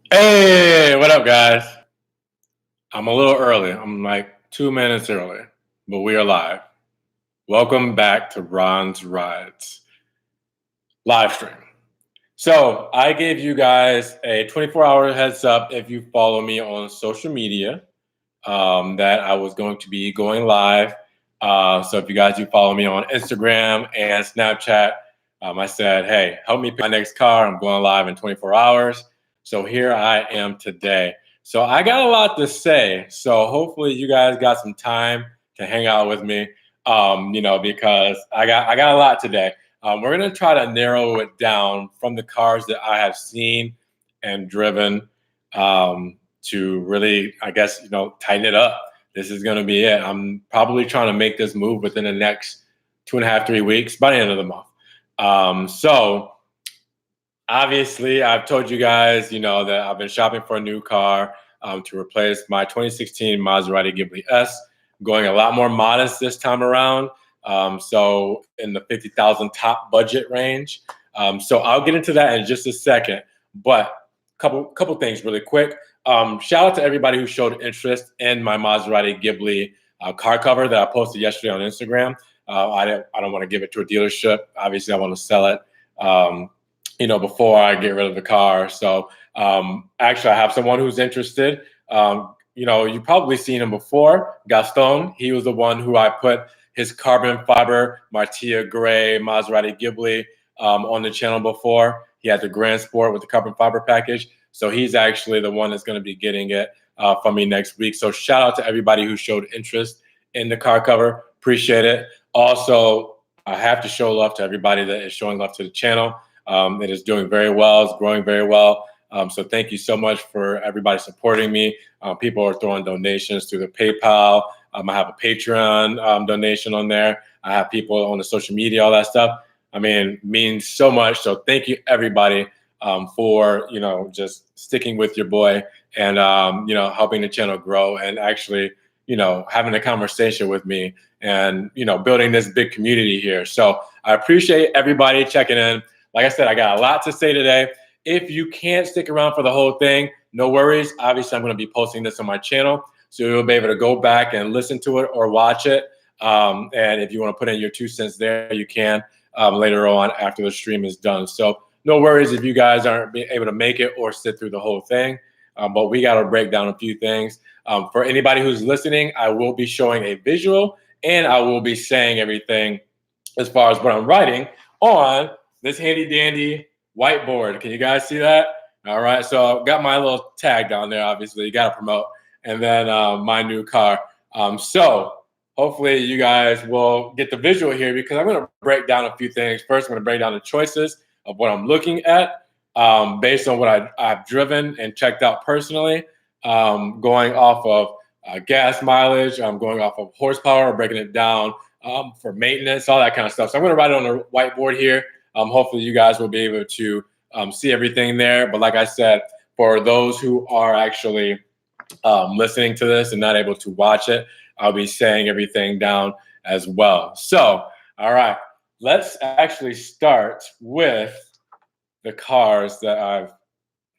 Hey, what up, guys? I'm a little early. I'm like 2 minutes early, but we are live. Welcome back to Ron's Rides live stream. So, I gave you guys a 24-hour heads up if you follow me on social media that I was going to be going live. So, if you guys do follow me on Instagram and Snapchat, I said, hey, help me pick my next car. I'm going live in 24 hours. So, here I am today. So, I got a lot to say. So, hopefully, you guys got some time to hang out with me, because I got a lot today. We're going to try to narrow it down from the cars that I have seen and driven. To really, I guess, tighten it up. This is going to be it. I'm probably trying to make this move within the next 2.5, 3 weeks by the end of the month. So obviously, I've told you guys, that I've been shopping for a new car to replace my 2016 Maserati Ghibli S. I'm going a lot more modest this time around. So in the 50,000 top budget range. So I'll get into that in just a second. But couple things really quick. Shout out to everybody who showed interest in my Maserati Ghibli car cover that I posted yesterday on Instagram. I don't want to give it to a dealership. Obviously, I want to sell it. Before I get rid of the car. So actually, I have someone who's interested. You've probably seen him before, Gaston. He was the one who I put his carbon fiber Martia Gray Maserati Ghibli on the channel before. He had the Grand Sport with the carbon fiber package. So he's actually the one that's going to be getting it from me next week. So shout out to everybody who showed interest in the car cover. Appreciate it. Also, I have to show love to everybody that is showing love to the channel. It is doing very well. It's growing very well. So thank you so much for everybody supporting me. People are throwing donations through the PayPal. I have a Patreon donation on there. I have people on the social media, all that stuff. I mean, it means so much. So thank you, everybody, for just sticking with your boy and helping the channel grow and actually having a conversation with me and building this big community here. So I appreciate everybody checking in. Like I said, I got a lot to say today. If you can't stick around for the whole thing, no worries. Obviously, I'm going to be posting this on my channel, so you'll be able to go back and listen to it or watch it. And if you want to put in your 2 cents there, you can later on after the stream is done. So no worries if you guys aren't able to make it or sit through the whole thing. But we got to break down a few things. For anybody who's listening, I will be showing a visual and I will be saying everything as far as what I'm writing on this handy dandy whiteboard. Can you guys see that? All right. So I've got my little tag down there, obviously. You got to promote. And then my new car. So hopefully you guys will get the visual here because I'm going to break down a few things. First, I'm going to break down the choices of what I'm looking at based on what I've driven and checked out personally, going off of gas mileage, going off of horsepower, breaking it down for maintenance, all that kind of stuff. So I'm going to write it on the whiteboard here. Hopefully you guys will be able to see everything there. But like I said, for those who are actually listening to this and not able to watch it, I'll be saying everything down as well. So, all right, let's actually start with the cars that I've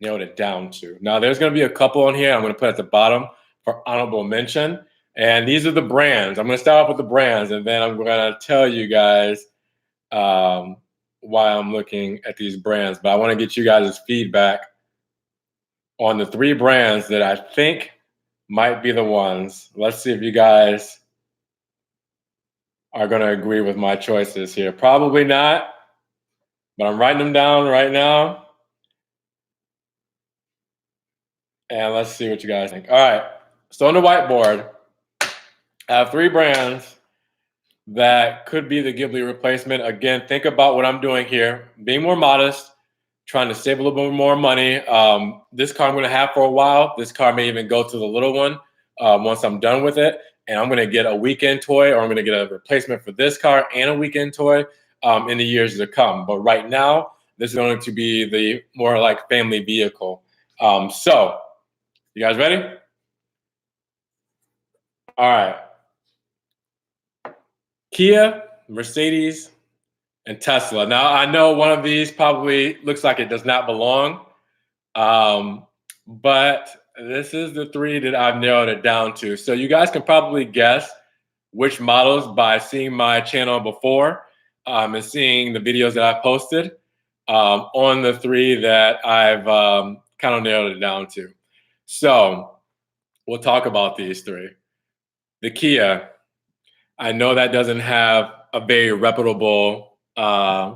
nailed it down to. Now, there's going to be a couple on here I'm going to put at the bottom for honorable mention. And these are the brands. I'm going to start off with the brands, and then I'm going to tell you guys why I'm looking at these brands. But I want to get you guys' feedback on the 3 brands that I think might be the ones. Let's see if you guys are going to agree with my choices here. Probably not, but I'm writing them down right now. And let's see what you guys think. All right. So on the whiteboard, I have 3 brands that could be the Ghibli replacement. Again, think about what I'm doing here. Being more modest, trying to save a little bit more money. This car I'm going to have for a while. This car may even go to the little one once I'm done with it. And I'm going to get a weekend toy, or I'm going to get a replacement for this car and a weekend toy in the years to come. But right now, this is going to be the more like family vehicle. So, you guys ready? All right. Kia, Mercedes, and Tesla. Now, I know one of these probably looks like it does not belong, but this is the three that I've narrowed it down to. So you guys can probably guess which models by seeing my channel before and seeing the videos that I posted on the three that I've kind of narrowed it down to. So we'll talk about these three. The Kia, I know that doesn't have a very reputable, I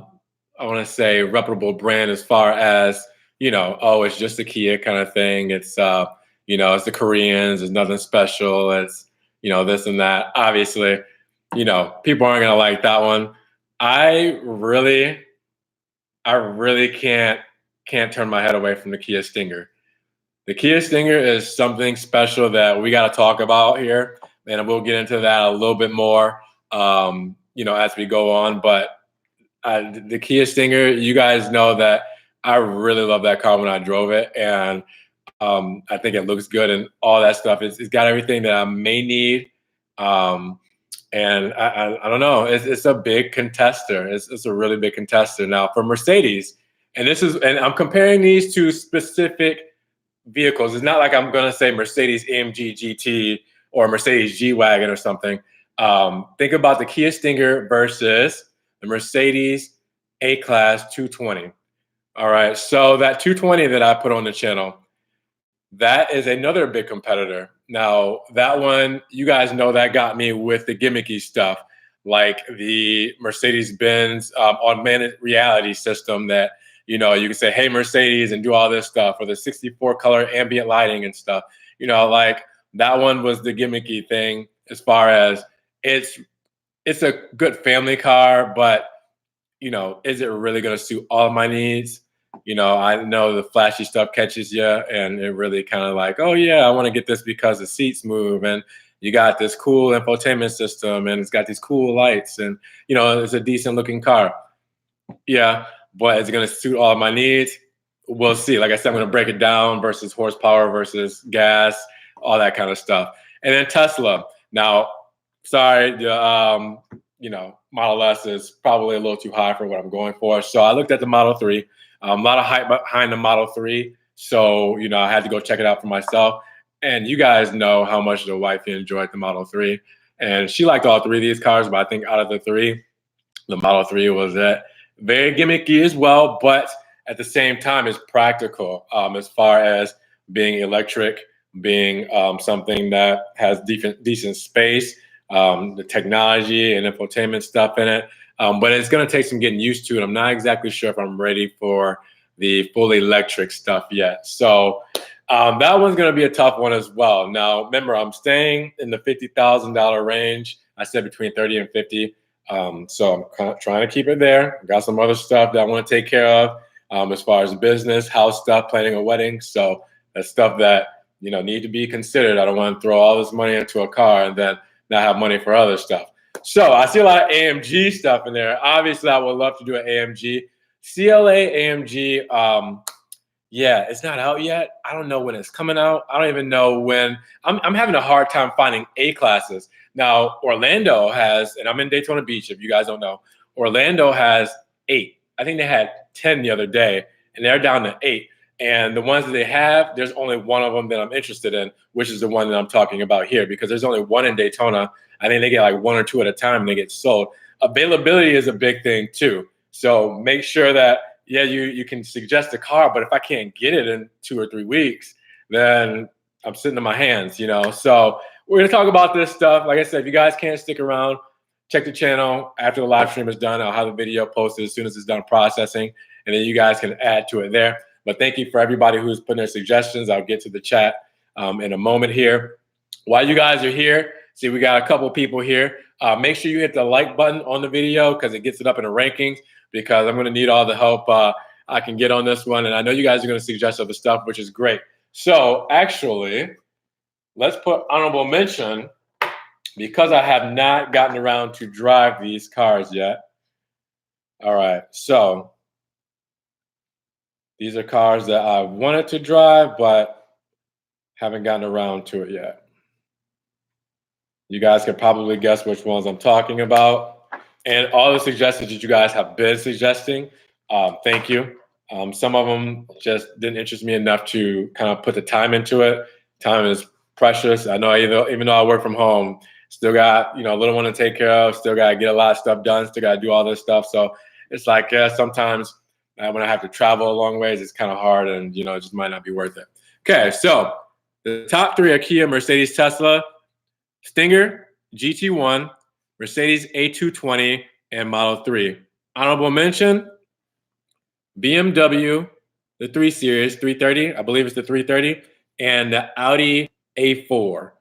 want to say reputable brand as far as, oh, it's just a Kia kind of thing. It's, it's the Koreans, there's nothing special. It's, this and that. Obviously, people aren't going to like that one. I really can't turn my head away from the Kia Stinger. The Kia Stinger is something special that we got to talk about here, and we'll get into that a little bit more, as we go on. But the Kia Stinger, you guys know that I really love that car when I drove it, and I think it looks good and all that stuff. It's got everything that I may need, and I don't know. It's a big contester. It's a really big contester now for Mercedes, and I'm comparing these to specific vehicles. It's not like I'm going to say Mercedes AMG GT or Mercedes G-Wagon or something. Think about the Kia Stinger versus the Mercedes A-Class 220. All right, so that 220 that I put on the channel, that is another big competitor. Now, that one, you guys know that got me with the gimmicky stuff, like the Mercedes-Benz augmented reality system that, you can say, hey, Mercedes, and do all this stuff, or the 64 color ambient lighting and stuff. Like that one was the gimmicky thing as far as it's a good family car, but, is it really going to suit all of my needs? I know the flashy stuff catches you, and it really kind of like, oh yeah, I want to get this because the seats move, and you got this cool infotainment system, and it's got these cool lights, and it's a decent looking car. Yeah, but is it going to suit all of my needs? We'll see. Like I said, I'm going to break it down versus horsepower versus gas, all that kind of stuff. And then Tesla. Now, sorry, the Model S is probably a little too high for what I'm going for. So I looked at the Model 3. A lot of hype behind the Model 3. So, I had to go check it out for myself. And you guys know how much the wifey enjoyed the Model 3. And she liked all three of these cars, but I think out of the three, the Model 3 was it. Very gimmicky as well, but at the same time, it's practical as far as being electric, being something that has decent space, the technology and infotainment stuff in it. But it's going to take some getting used to, and I'm not exactly sure if I'm ready for the fully electric stuff yet. So that one's going to be a tough one as well. Now, remember, I'm staying in the $50,000 range. I said between 30 and 50. So I'm trying to keep it there. I've got some other stuff that I want to take care of as far as business, house stuff, planning a wedding. So that's stuff that, need to be considered. I don't want to throw all this money into a car and then not have money for other stuff. So I see a lot of AMG stuff in there. Obviously, I would love to do an AMG. CLA AMG, yeah, it's not out yet. I don't know when it's coming out. I don't even know when. I'm having a hard time finding A-classes. Now, Orlando has, and I'm in Daytona Beach, if you guys don't know, Orlando has 8. I think they had 10 the other day, and they're down to 8. And the ones that they have, there's only one of them that I'm interested in, which is the one that I'm talking about here, because there's only one in Daytona. I think they get like 1 or 2 at a time and they get sold. Availability is a big thing too. So make sure that, yeah, you can suggest a car, but if I can't get it in 2 or 3 weeks, then I'm sitting in my hands, So we're going to talk about this stuff. Like I said, if you guys can't stick around, check the channel after the live stream is done. I'll have the video posted as soon as it's done processing, and then you guys can add to it there. But thank you for everybody who's putting their suggestions. I'll get to the chat in a moment here. While you guys are here, see, we got a couple people here. Make sure you hit the like button on the video because it gets it up in the rankings, because I'm going to need all the help I can get on this one. And I know you guys are going to suggest other stuff, which is great. So actually, let's put honorable mention, because I have not gotten around to drive these cars yet. All right, so these are cars that I wanted to drive, but haven't gotten around to it yet. You guys can probably guess which ones I'm talking about. And all the suggestions that you guys have been suggesting, thank you. Some of them just didn't interest me enough to kind of put the time into it. Time is precious. I know even though I work from home, still got a little one to take care of. Still got to get a lot of stuff done. Still got to do all this stuff. So it's like sometimes when I have to travel a long ways, it's kind of hard, and it just might not be worth it. Okay, so the top three are Kia, Mercedes, Tesla, Stinger, GT1, Mercedes A220, and Model 3. Honorable mention, BMW, the 3 Series, 330, I believe it's the 330, and the Audi A4.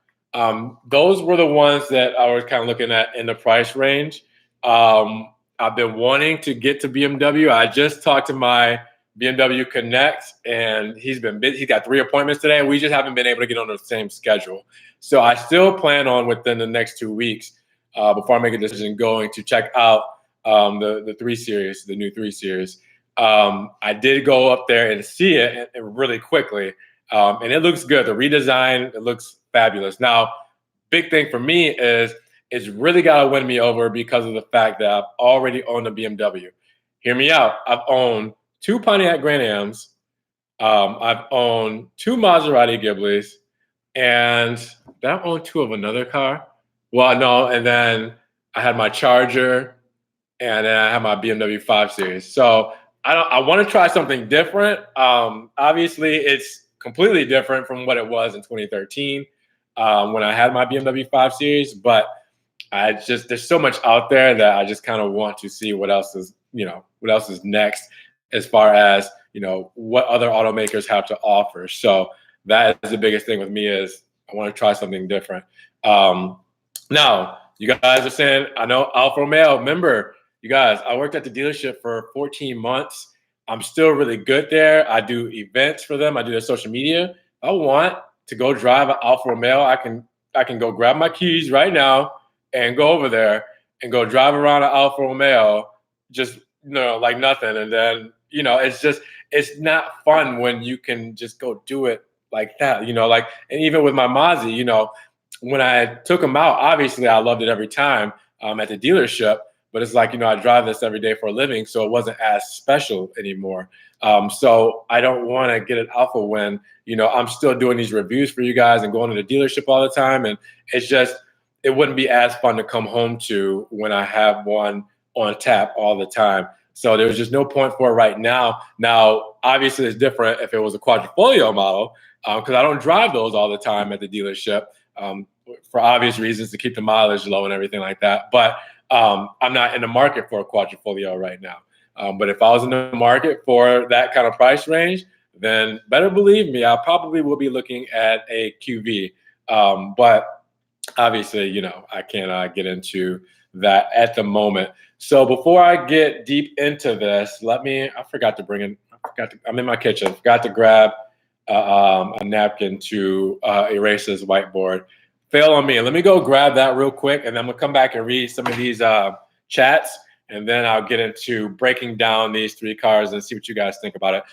Those were the ones that I was kind of looking at in the price range. I've been wanting to get to BMW. I just talked to my BMW Connect, and he's been busy. He's got 3 appointments today, and we just haven't been able to get on the same schedule. So I still plan on within the next 2 weeks, before I make a decision, going to check out the 3 Series, the new 3 Series. I did go up there and see it and really quickly, and it looks good. The redesign, it looks fabulous. Now, big thing for me is it's really got to win me over because of the fact that I've already owned a BMW. Hear me out. I've owned 2 Pontiac Grand Ams. I've owned 2 Maserati Ghiblis, and did I own 2 of another car? Well, no, and then I had my Charger, and then I have my BMW 5 Series. So I want to try something different. Obviously, it's completely different from what it was in 2013 when I had my BMW 5 Series. But there's so much out there that I just kind of want to see what else is next as far as what other automakers have to offer. So that is the biggest thing with me is I want to try something different. Now, you guys are saying, I know Alfa Romeo, remember, you guys, I worked at the dealership for 14 months. I'm still really good there. I do events for them. I do their social media. If I want to go drive an Alfa Romeo, I can go grab my keys right now and go over there and go drive around an Alfa Romeo, just like nothing. And then it's not fun when you can just go do it like that. And even with my Mazda, when I took them out, obviously I loved it every time at the dealership. But it's like, I drive this every day for a living, so it wasn't as special anymore. So I don't want to get an Alpha when, I'm still doing these reviews for you guys and going to the dealership all the time. And it wouldn't be as fun to come home to when I have one on tap all the time. So there's just no point for it right now. Now, obviously, it's different if it was a Quadrifoglio model, because I don't drive those all the time at the dealership for obvious reasons, to keep the mileage low and everything like that. But I'm not in the market for a Quadrifoglio right now. But if I was in the market for that kind of price range, then better believe me, I probably will be looking at a QV. But obviously, I can't get into that at the moment. So before I get deep into this, I'm in my kitchen. Forgot to grab a napkin to erase this whiteboard. Fail on me. Let me go grab that real quick, and then we'll come back and read some of these chats, and then I'll get into breaking down these 3 cars and see what you guys think about it.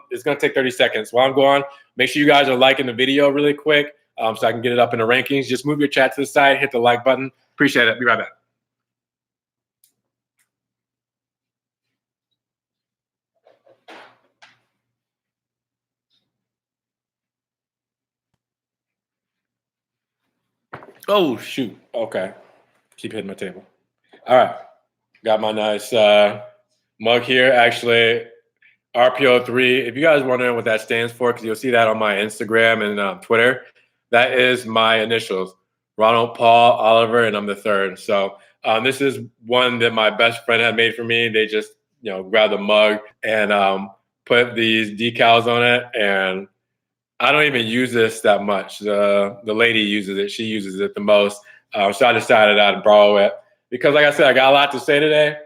It's going to take 30 seconds. While I'm going, make sure you guys are liking the video really quick so I can get it up in the rankings. Just move your chat to the side, hit the like button. Appreciate it. Be right back. Oh, shoot. Okay. Keep hitting my table. All right. Got my nice mug here. Actually, RPO3. If you guys are wondering what that stands for, because you'll see that on my Instagram and Twitter, that is my initials. Ronald, Paul, Oliver, and I'm the 3rd. So this is one that my best friend had made for me. They just, grabbed the mug and put these decals on it. And I don't even use this that much. The lady uses it. She uses it the most. So I decided I'd borrow it because, like I said, I got a lot to say today.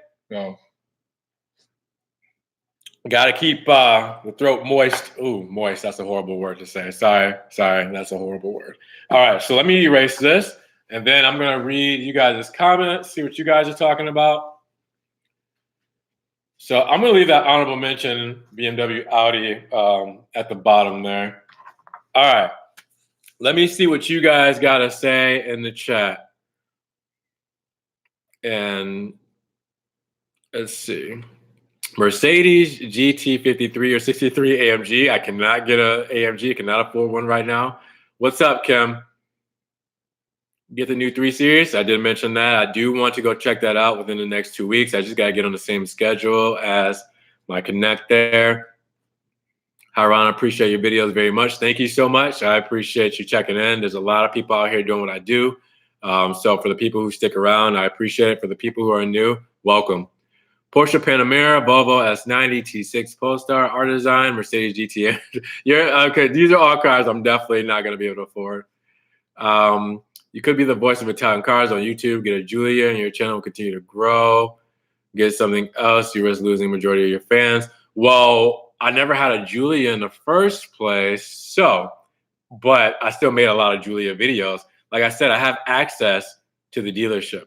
Got to keep the throat moist. Ooh, moist. That's a horrible word to say. Sorry. That's a horrible word. All right. So let me erase this, and then I'm going to read you guys' comments, see what you guys are talking about. So I'm going to leave that honorable mention, BMW, Audi, at the bottom there. All right. Let me see what you guys got to say in the chat. And let's see. Mercedes GT53 or 63 AMG. I cannot get a AMG. Cannot afford one right now. What's up, Kim? Get the new 3 Series. I did mention that. I do want to go check that out within the next 2 weeks. I just got to get on the same schedule as my Connect there. Hi, Ron. I appreciate your videos very much. Thank you so much. I appreciate you checking in. There's a lot of people out here doing what I do. So for the people who stick around, I appreciate it. For the people who are new, welcome. Porsche Panamera, Volvo S90, T6 Polestar, Artisan, Mercedes GTM. Okay. These are all cars I'm definitely not going to be able to afford. You could be the voice of Italian cars on YouTube. Get a Giulia, and your channel will continue to grow. Get something else, you risk losing the majority of your fans. Well, I never had a Giulia in the first place, but I still made a lot of Giulia videos. Like I said, I have access to the dealership.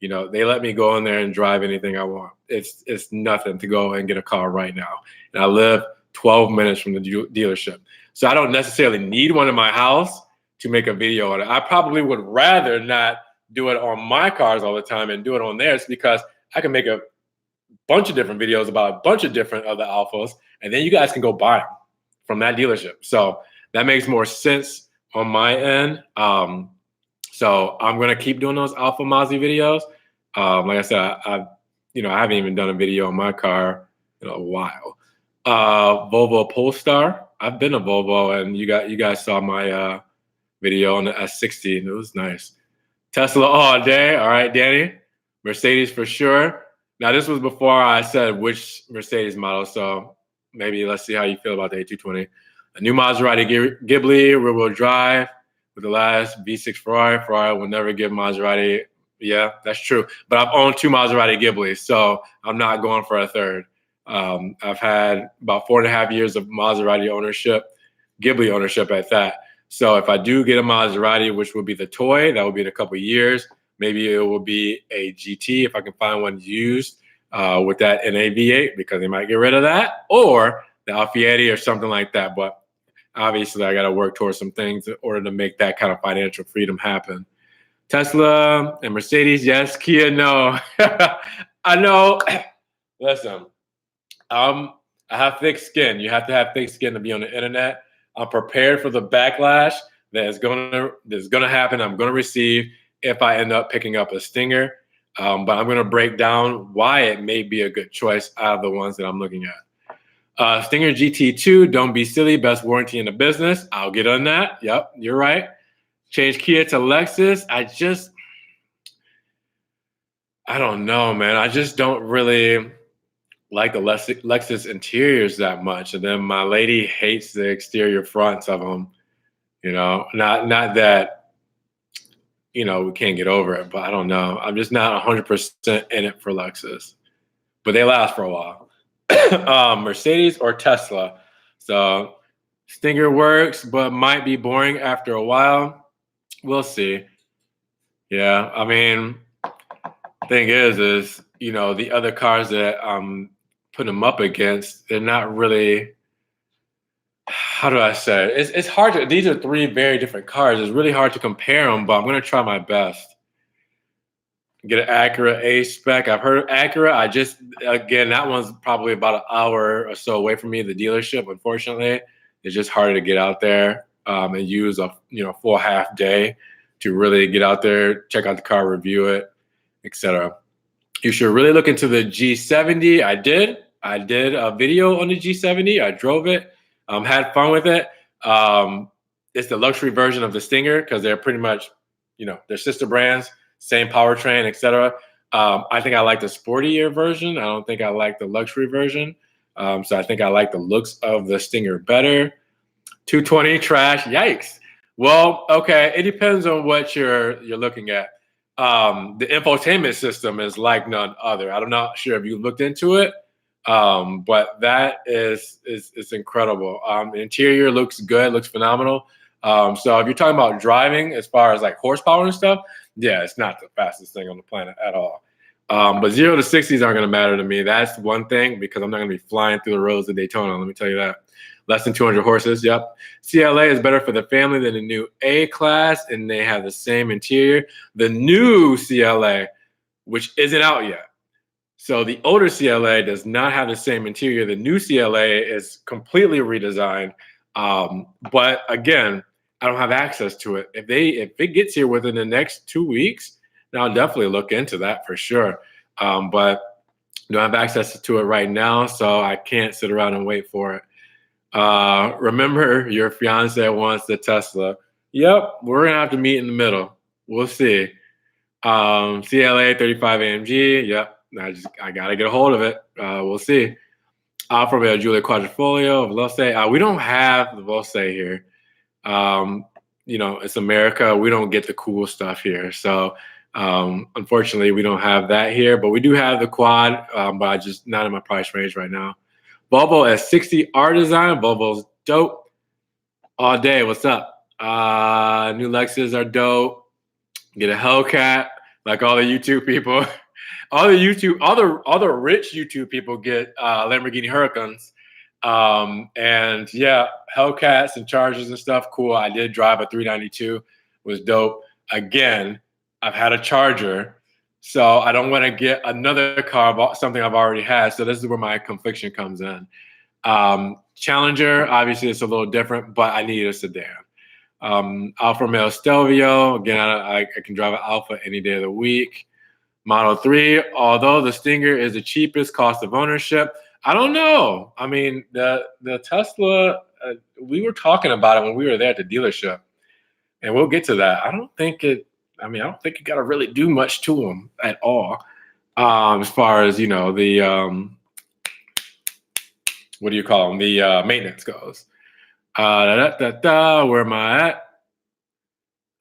You know, they let me go in there and drive anything I want. It's nothing to go and get a car right now. And I live 12 minutes from the dealership. So I don't necessarily need one in my house to make a video on it. I probably would rather not do it on my cars all the time and do it on theirs, because I can make a bunch of different videos about a bunch of different other Alphas, and then you guys can go buy them from that dealership. So that makes more sense on my end. So I'm gonna keep doing those Alpha Mozzie videos. Like I said, I haven't even done a video on my car in a while. Volvo Polestar. I've been a Volvo, and you guys saw my video on the S60, and it was nice. Tesla all day. All right, Danny. Mercedes for sure. Now, this was before I said which Mercedes model, so maybe let's see how you feel about the A220. A new Maserati Ghibli rear-wheel drive with the last V6 Ferrari. Ferrari will never give Maserati. Yeah, that's true. But I've owned 2 Maserati Ghiblis, so I'm not going for a third. I've had about 4.5 years of Maserati ownership, Ghibli ownership at that. So if I do get a Maserati, which will be the toy, that will be in a couple of years. Maybe it will be a GT if I can find one used with that in a V8, because they might get rid of that, or the Alfieri or something like that. But obviously, I got to work towards some things in order to make that kind of financial freedom happen. Tesla and Mercedes, yes. Kia, no. I know. Listen, I have thick skin. You have to have thick skin to be on the internet. I'm prepared for the backlash that is gonna happen. I'm gonna receive if I end up picking up a Stinger, but I'm gonna break down why it may be a good choice out of the ones that I'm looking at. Stinger GT2, don't be silly, best warranty in the business. I'll get on that. Yep, you're right. Change Kia to Lexus. I don't know, man. I just don't really like the Lexus interiors that much. And then my lady hates the exterior fronts of them. You know, not that, we can't get over it, but I don't know. I'm just not 100% in it for Lexus, but they last for a while. Mercedes or Tesla. So Stinger works, but might be boring after a while. We'll see. Yeah, I mean, thing is, the other cars that I'm putting them up against, they're not really, how do I say it? It's hard to, these are 3 very different cars. It's really hard to compare them, but I'm going to try my best. Get an Acura A-Spec. I've heard of Acura. Again, that one's probably about an hour or so away from me, the dealership, unfortunately. It's just harder to get out there and use a full half day to really get out there, check out the car, review it, etc. You should really look into the G70. I did a video on the G70. I drove it, had fun with it. It's the luxury version of the Stinger, because they're pretty much, they're sister brands, same powertrain, etc. I think I like the sportier version. I don't think I like the luxury version. So I think I like the looks of the Stinger better. 220 trash, yikes. Well, okay, it depends on what you're looking at. The infotainment system is like none other. I'm not sure if you looked into it, but that is incredible. Interior looks good, looks phenomenal. So if you're talking about driving as far as like horsepower and stuff, yeah, it's not the fastest thing on the planet at all. But 0 to 60s aren't going to matter to me. That's one thing, because I'm not going to be flying through the roads of Daytona. Let me tell you that. Less than 200 horses. Yep. CLA is better for the family than the new A-Class, and they have the same interior. The new CLA, which isn't out yet. So the older CLA does not have the same interior. The new CLA is completely redesigned. But again, I don't have access to it. If it gets here within the next 2 weeks, then I'll definitely look into that for sure. But I don't have access to it right now, so I can't sit around and wait for it. Remember, your fiance wants the Tesla. Yep, we're gonna have to meet in the middle. We'll see. CLA 35 AMG. Yep, I gotta get a hold of it. We'll see. Alfa Romeo Giulia Quadrifoglio, Veloce. We don't have the Veloce here. It's America. We don't get the cool stuff here. So unfortunately, we don't have that here. But we do have the quad, but I just not in my price range right now. Volvo S60 R design. Volvo's dope all day. What's up? New Lexus are dope. Get a Hellcat like all the YouTube people. all the rich YouTube people get Lamborghini Huracans. And yeah, Hellcats and Chargers and stuff. Cool. I did drive a 392. Was dope. Again, I've had a Charger, so I don't want to get another car, something I've already had. So this is where my confliction comes in. Challenger, obviously it's a little different, but I need a sedan. Alfa Romeo Stelvio, again, I can drive an Alfa any day of the week. Model 3, although the Stinger is the cheapest cost of ownership, I don't know. I mean, the Tesla, we were talking about it when we were there at the dealership, and we'll get to that. I don't think you got to really do much to them at all. As far as, the, what do you call them? The maintenance goes. Where am I at?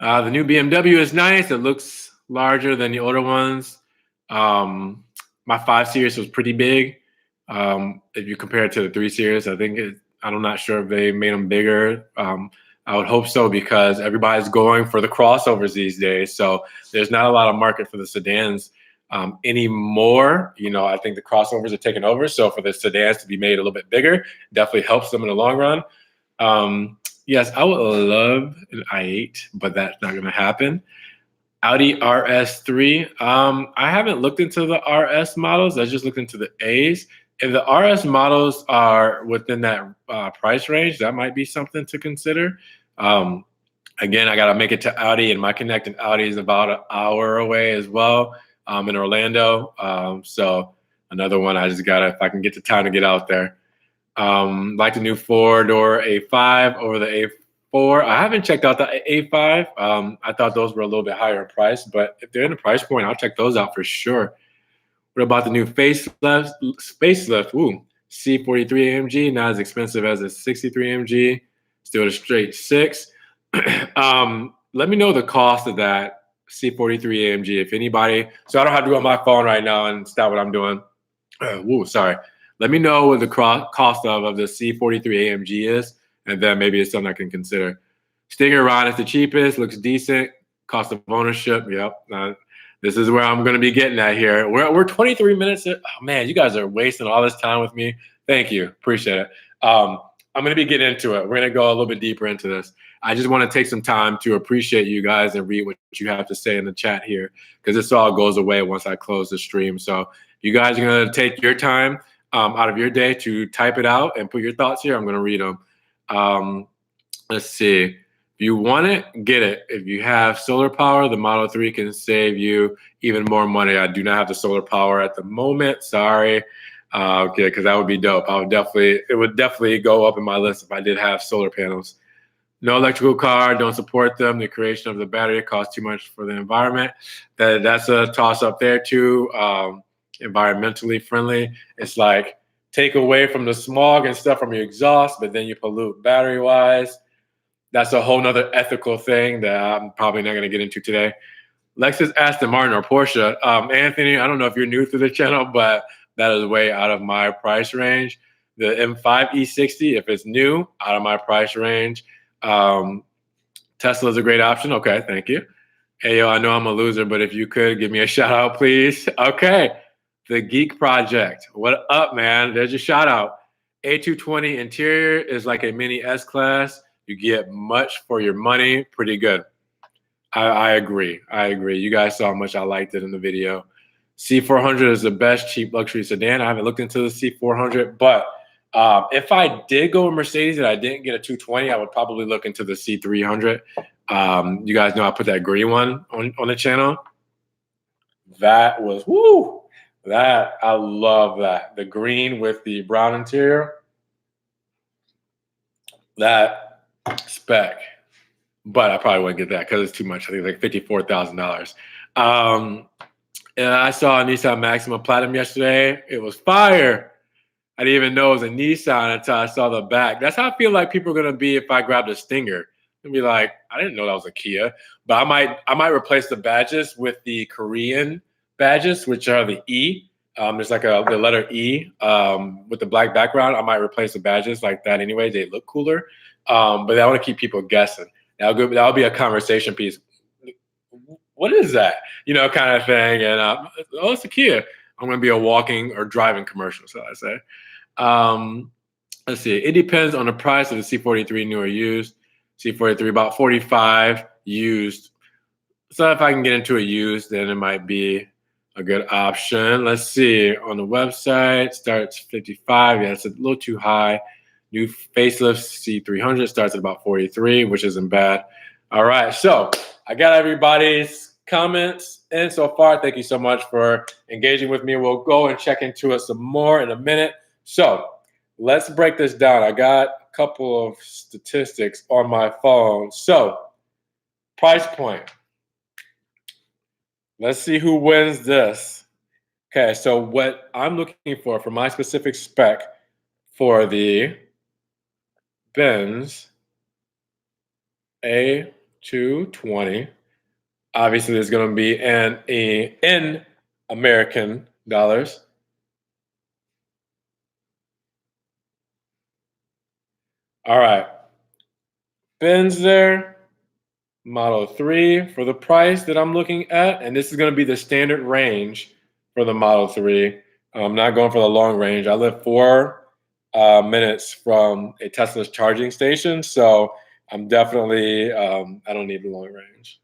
The new BMW is nice. It looks larger than the older ones. My 5 Series was pretty big. If you compare it to the 3 Series, I'm not sure if they made them bigger. I would hope so, because everybody's going for the crossovers these days. So there's not a lot of market for the sedans anymore. I think the crossovers are taking over. So for the sedans to be made a little bit bigger definitely helps them in the long run. Yes, I would love an i8, but that's not going to happen. Audi RS3. I haven't looked into the RS models. I just looked into the A's. If the RS models are within that price range, that might be something to consider. Again, I got to make it to Audi, and my connecting Audi is about an hour away as well, in Orlando. So another one, I just got to, if I can get the time to get out there. Like the new 4-door A5 over the A4. I haven't checked out the A5. I thought those were a little bit higher in price, but if they're in the price point, I'll check those out for sure. What about the new facelift? Ooh, C43 AMG, not as expensive as a 63 AMG. Still a straight 6. Let me know the cost of that C43 AMG, if anybody. So I don't have to go on my phone right now and stop what I'm doing. Sorry. Let me know what the cost of the C43 AMG is, and then maybe it's something I can consider. Stinger Rod is the cheapest, looks decent. Cost of ownership, yep. This is where I'm going to be getting at here. We're 23 minutes. Oh, man, you guys are wasting all this time with me. Thank you. Appreciate it. I'm going to be getting into it. We're going to go a little bit deeper into this. I just want to take some time to appreciate you guys and read what you have to say in the chat here, because this all goes away once I close the stream. So you guys are going to take your time out of your day to type it out and put your thoughts here. I'm going to read them. Let's see. If you want it, get it. If you have solar power, the Model 3 can save you even more money. I do not have the solar power at the moment. Sorry. Okay, because that would be dope. It would definitely go up in my list if I did have solar panels. No electrical car, don't support them. The creation of the battery costs too much for the environment. That's a toss up there too. Environmentally friendly. It's like take away from the smog and stuff from your exhaust, but then you pollute battery wise. That's a whole nother ethical thing that I'm probably not going to get into today. Lexus, Aston Martin, or Porsche. Anthony, I don't know if you're new to the channel, but that is way out of my price range. The M5 E60, if it's new, out of my price range. Tesla's a great option. Okay, thank you. Hey, yo, I know I'm a loser, but if you could give me a shout out, please. Okay. The Geek Project. What up, man? There's your shout out. A220 interior is like a mini S-Class. You get much for your money. Pretty good. I agree. You guys saw how much I liked it in the video. C400 is the best cheap luxury sedan. I haven't looked into the C400, but if I did go with Mercedes and I didn't get a 220, I would probably look into the C300. You guys know I put that green one on the channel. That was, woo! That, I love that. The green with the brown interior. That spec. But I probably wouldn't get that because it's too much. I think it's like $54,000. And I saw a Nissan Maxima Platinum yesterday. It was fire. I didn't even know it was a Nissan until I saw the back. That's how I feel like people are gonna be if I grab the Stinger. And be like, I didn't know that was a Kia. But I might replace the badges with the Korean badges, which are the E. There's like the letter E with the black background. I might replace the badges like that anyway. They look cooler. But I want to keep people guessing. That'll be a conversation piece. What is that? You know, kind of thing. And oh, it's a Kia. I'm going to be a walking or driving commercial, so I say. Let's see. It depends on the price of the C43 new or used. C43 about 45 used. So if I can get into a used, then it might be a good option. Let's see. On the website, starts 55. Yeah, it's a little too high. New facelift C300 starts at about 43, which isn't bad. All right, so I got everybody's comments in so far. Thank you so much for engaging with me. We'll go and check into it some more in a minute. So let's break this down. I got a couple of statistics on my phone. So price point. Let's see who wins this. Okay, so what I'm looking for my specific spec for the Benz A220, obviously there's going to be in American dollars. All right, Benz there, Model 3 for the price that I'm looking at, and this is going to be the standard range for the Model 3. I'm not going for the long range. I live 4 minutes from a Tesla's charging station, so I'm definitely, I don't need the long range.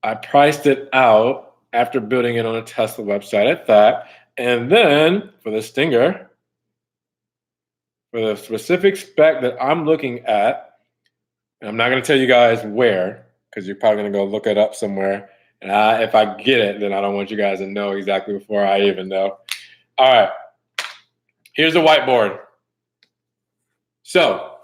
I priced it out after building it on a Tesla website at that. And then for the Stinger, for the specific spec that I'm looking at, and I'm not going to tell you guys where, because you're probably going to go look it up somewhere. And if I get it, then I don't want you guys to know exactly before I even know. All right. Here's the whiteboard. So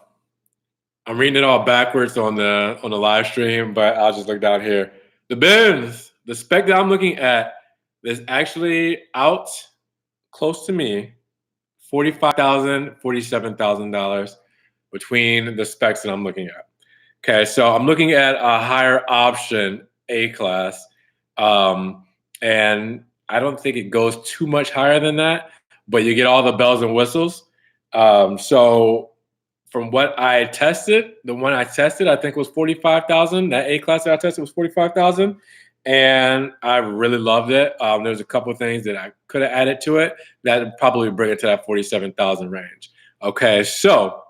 I'm reading it all backwards on the live stream, but I'll just look down here. The Benz, the spec that I'm looking at is actually out close to me, $45,000, $47,000 between the specs that I'm looking at. Okay, so I'm looking at a higher option A-Class, and I don't think it goes too much higher than that, but you get all the bells and whistles. So from what I tested, the one I tested, I think was 45,000. That A-Class that I tested was 45,000, and I really loved it. There's a couple of things that I could have added to it that would probably bring it to that 47,000 range. Okay, so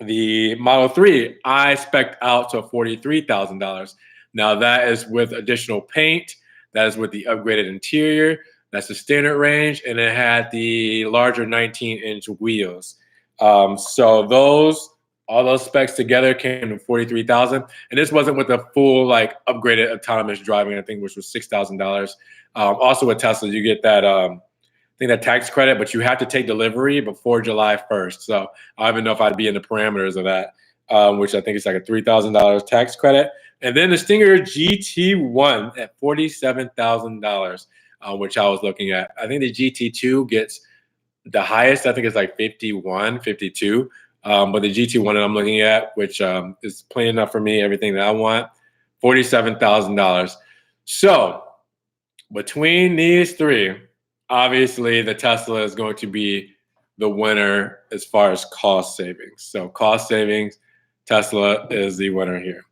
the Model 3, I spec'd out to $43,000. Now that is with additional paint. That is with the upgraded interior. That's the standard range, and it had the larger 19-inch wheels. So all those specs together came to $43,000, and this wasn't with the full like upgraded autonomous driving, I think, which was $6,000. Also with Tesla, you get that I think that tax credit, but you have to take delivery before July 1st. So I don't even know if I'd be in the parameters of that, which I think is like a $3,000 tax credit. And then the Stinger GT1 at $47,000, which I was looking at. I think the GT2 gets the highest. I think it's like 51, 52. But the GT1 that I'm looking at, which is plain enough for me, everything that I want, $47,000. So between these three, obviously the Tesla is going to be the winner as far as cost savings. So cost savings, Tesla is the winner here.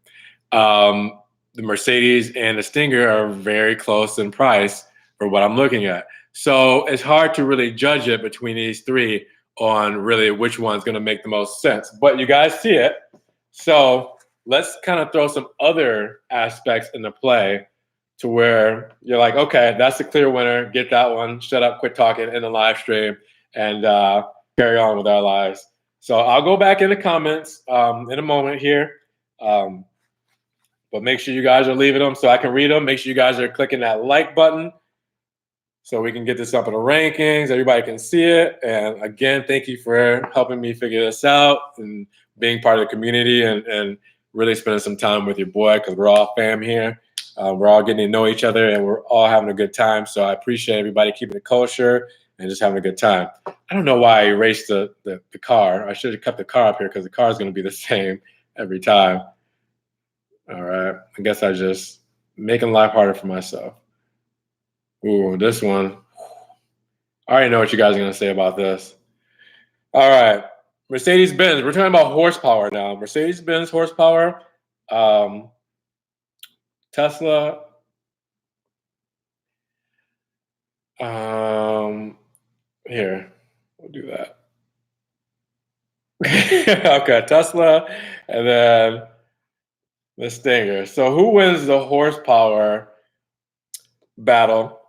The Mercedes and the Stinger are very close in price for what I'm looking at. So it's hard to really judge it between these three on really which one's going to make the most sense. But you guys see it. So let's kind of throw some other aspects into play to where you're like, okay, that's the clear winner. Get that one. Shut up, quit talking in the live stream, and carry on with our lives. So I'll go back in the comments in a moment here. But make sure you guys are leaving them so I can read them. Make sure you guys are clicking that like button so we can get this up in the rankings. Everybody can see it. And again, thank you for helping me figure this out and being part of the community and really spending some time with your boy, because we're all fam here. We're all getting to know each other and we're all having a good time. So I appreciate everybody keeping it kosher and just having a good time. I don't know why I erased the car. I should have kept the car up here because the car is going to be the same every time. All right. I guess I just making life harder for myself. Ooh, this one. I already know what you guys are going to say about this. All right. Mercedes-Benz. We're talking about horsepower now. Mercedes-Benz horsepower. Tesla. Here. We'll do that. Okay. Tesla. And then the Stinger. So who wins the horsepower battle?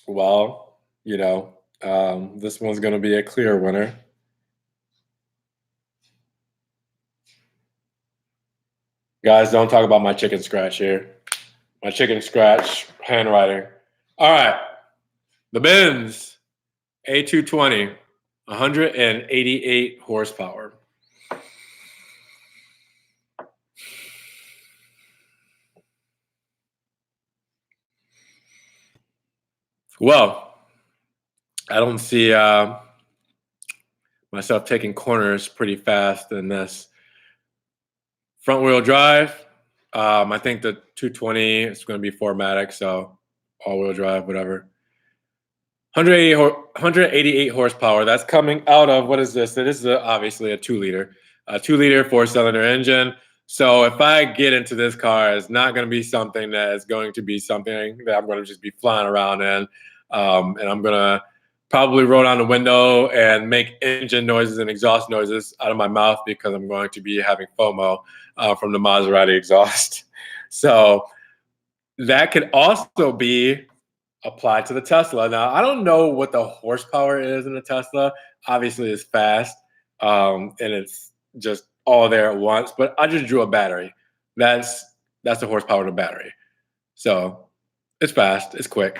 Well, this one's going to be a clear winner. Guys, don't talk about my chicken scratch here. My chicken scratch handwriting. All right. The Benz A220, 188 horsepower. Well, I don't see myself taking corners pretty fast in this. Front wheel drive. I think the 220 is going to be 4MATIC, so all wheel drive, whatever. 188 horsepower. That's coming out of, what is this? This is obviously a 2-liter. A 2-liter 4-cylinder engine. So if I get into this car, it's not going to be something that is going to be something that I'm going to just be flying around in. And I'm going to probably roll down the window and make engine noises and exhaust noises out of my mouth because I'm going to be having FOMO from the Maserati exhaust. So that could also be applied to the Tesla. Now, I don't know what the horsepower is in the Tesla. Obviously, it's fast, and it's just all there at once. But I just drew a battery. That's the horsepower of the battery. So it's fast. It's quick.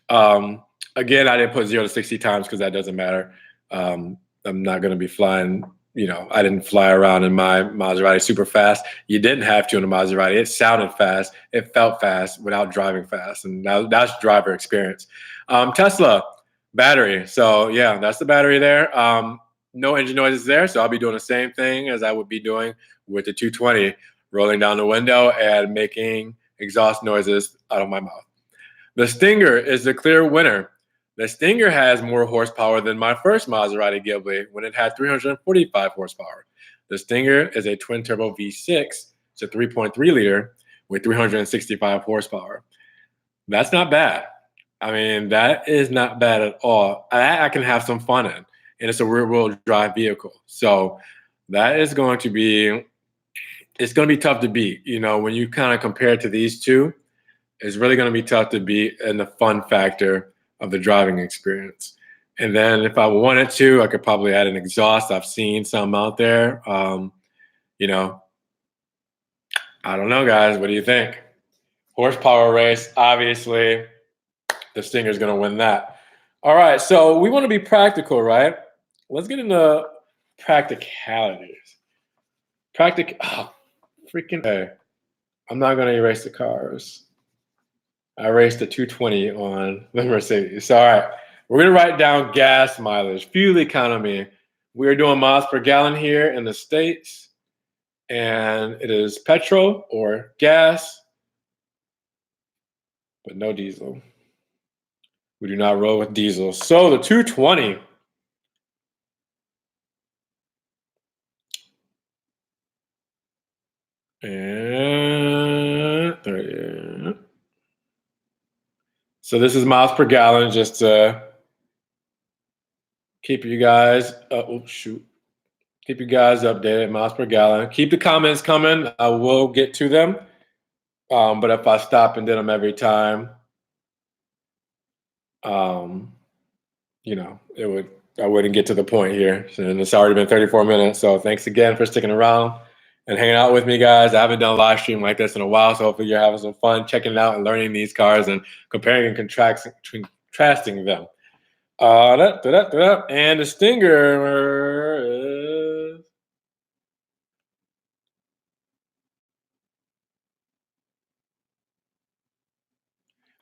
Again, I didn't put 0 to 60 times because that doesn't matter. I'm not going to be flying. I didn't fly around in my Maserati super fast. You didn't have to in a Maserati. It sounded fast. It felt fast without driving fast. And that's driver experience. Tesla battery. So yeah, that's the battery there. No engine noises there. So I'll be doing the same thing as I would be doing with the 220, rolling down the window and making exhaust noises out of my mouth. The Stinger is the clear winner. The Stinger has more horsepower than my first Maserati Ghibli when it had 345 horsepower. The Stinger is a twin-turbo V6. It's a 3.3-liter with 365 horsepower. That's not bad. I mean, that is not bad at all. I can have some fun in, and it's a rear-wheel drive vehicle. So that is going to be – it's going to be tough to beat. When you kind of compare it to these two, it's really going to be tough to beat in the fun factor of the driving experience. And then if I wanted to, I could probably add an exhaust. I've seen some out there. I don't know, guys. What do you think? Horsepower race, obviously, the Stinger's going to win that. All right, so we want to be practical, right? Let's get into practicalities. Hey, I'm not going to erase the cars. I raced a 220 on the Mercedes. So, all right, we're going to write down gas mileage, fuel economy. We're doing miles per gallon here in the States, and it is petrol or gas, but no diesel. We do not roll with diesel. So the 220 and 30. So this is miles per gallon, just to keep you guys. Keep you guys updated. Miles per gallon. Keep the comments coming. I will get to them. But if I stop and did them every time, um, it would I wouldn't get to the point here. And it's already been 34 minutes. So thanks again for sticking around and hanging out with me, guys. I haven't done a live stream like this in a while, so hopefully you're having some fun checking it out and learning these cars and comparing and contrasting them. And the stinger is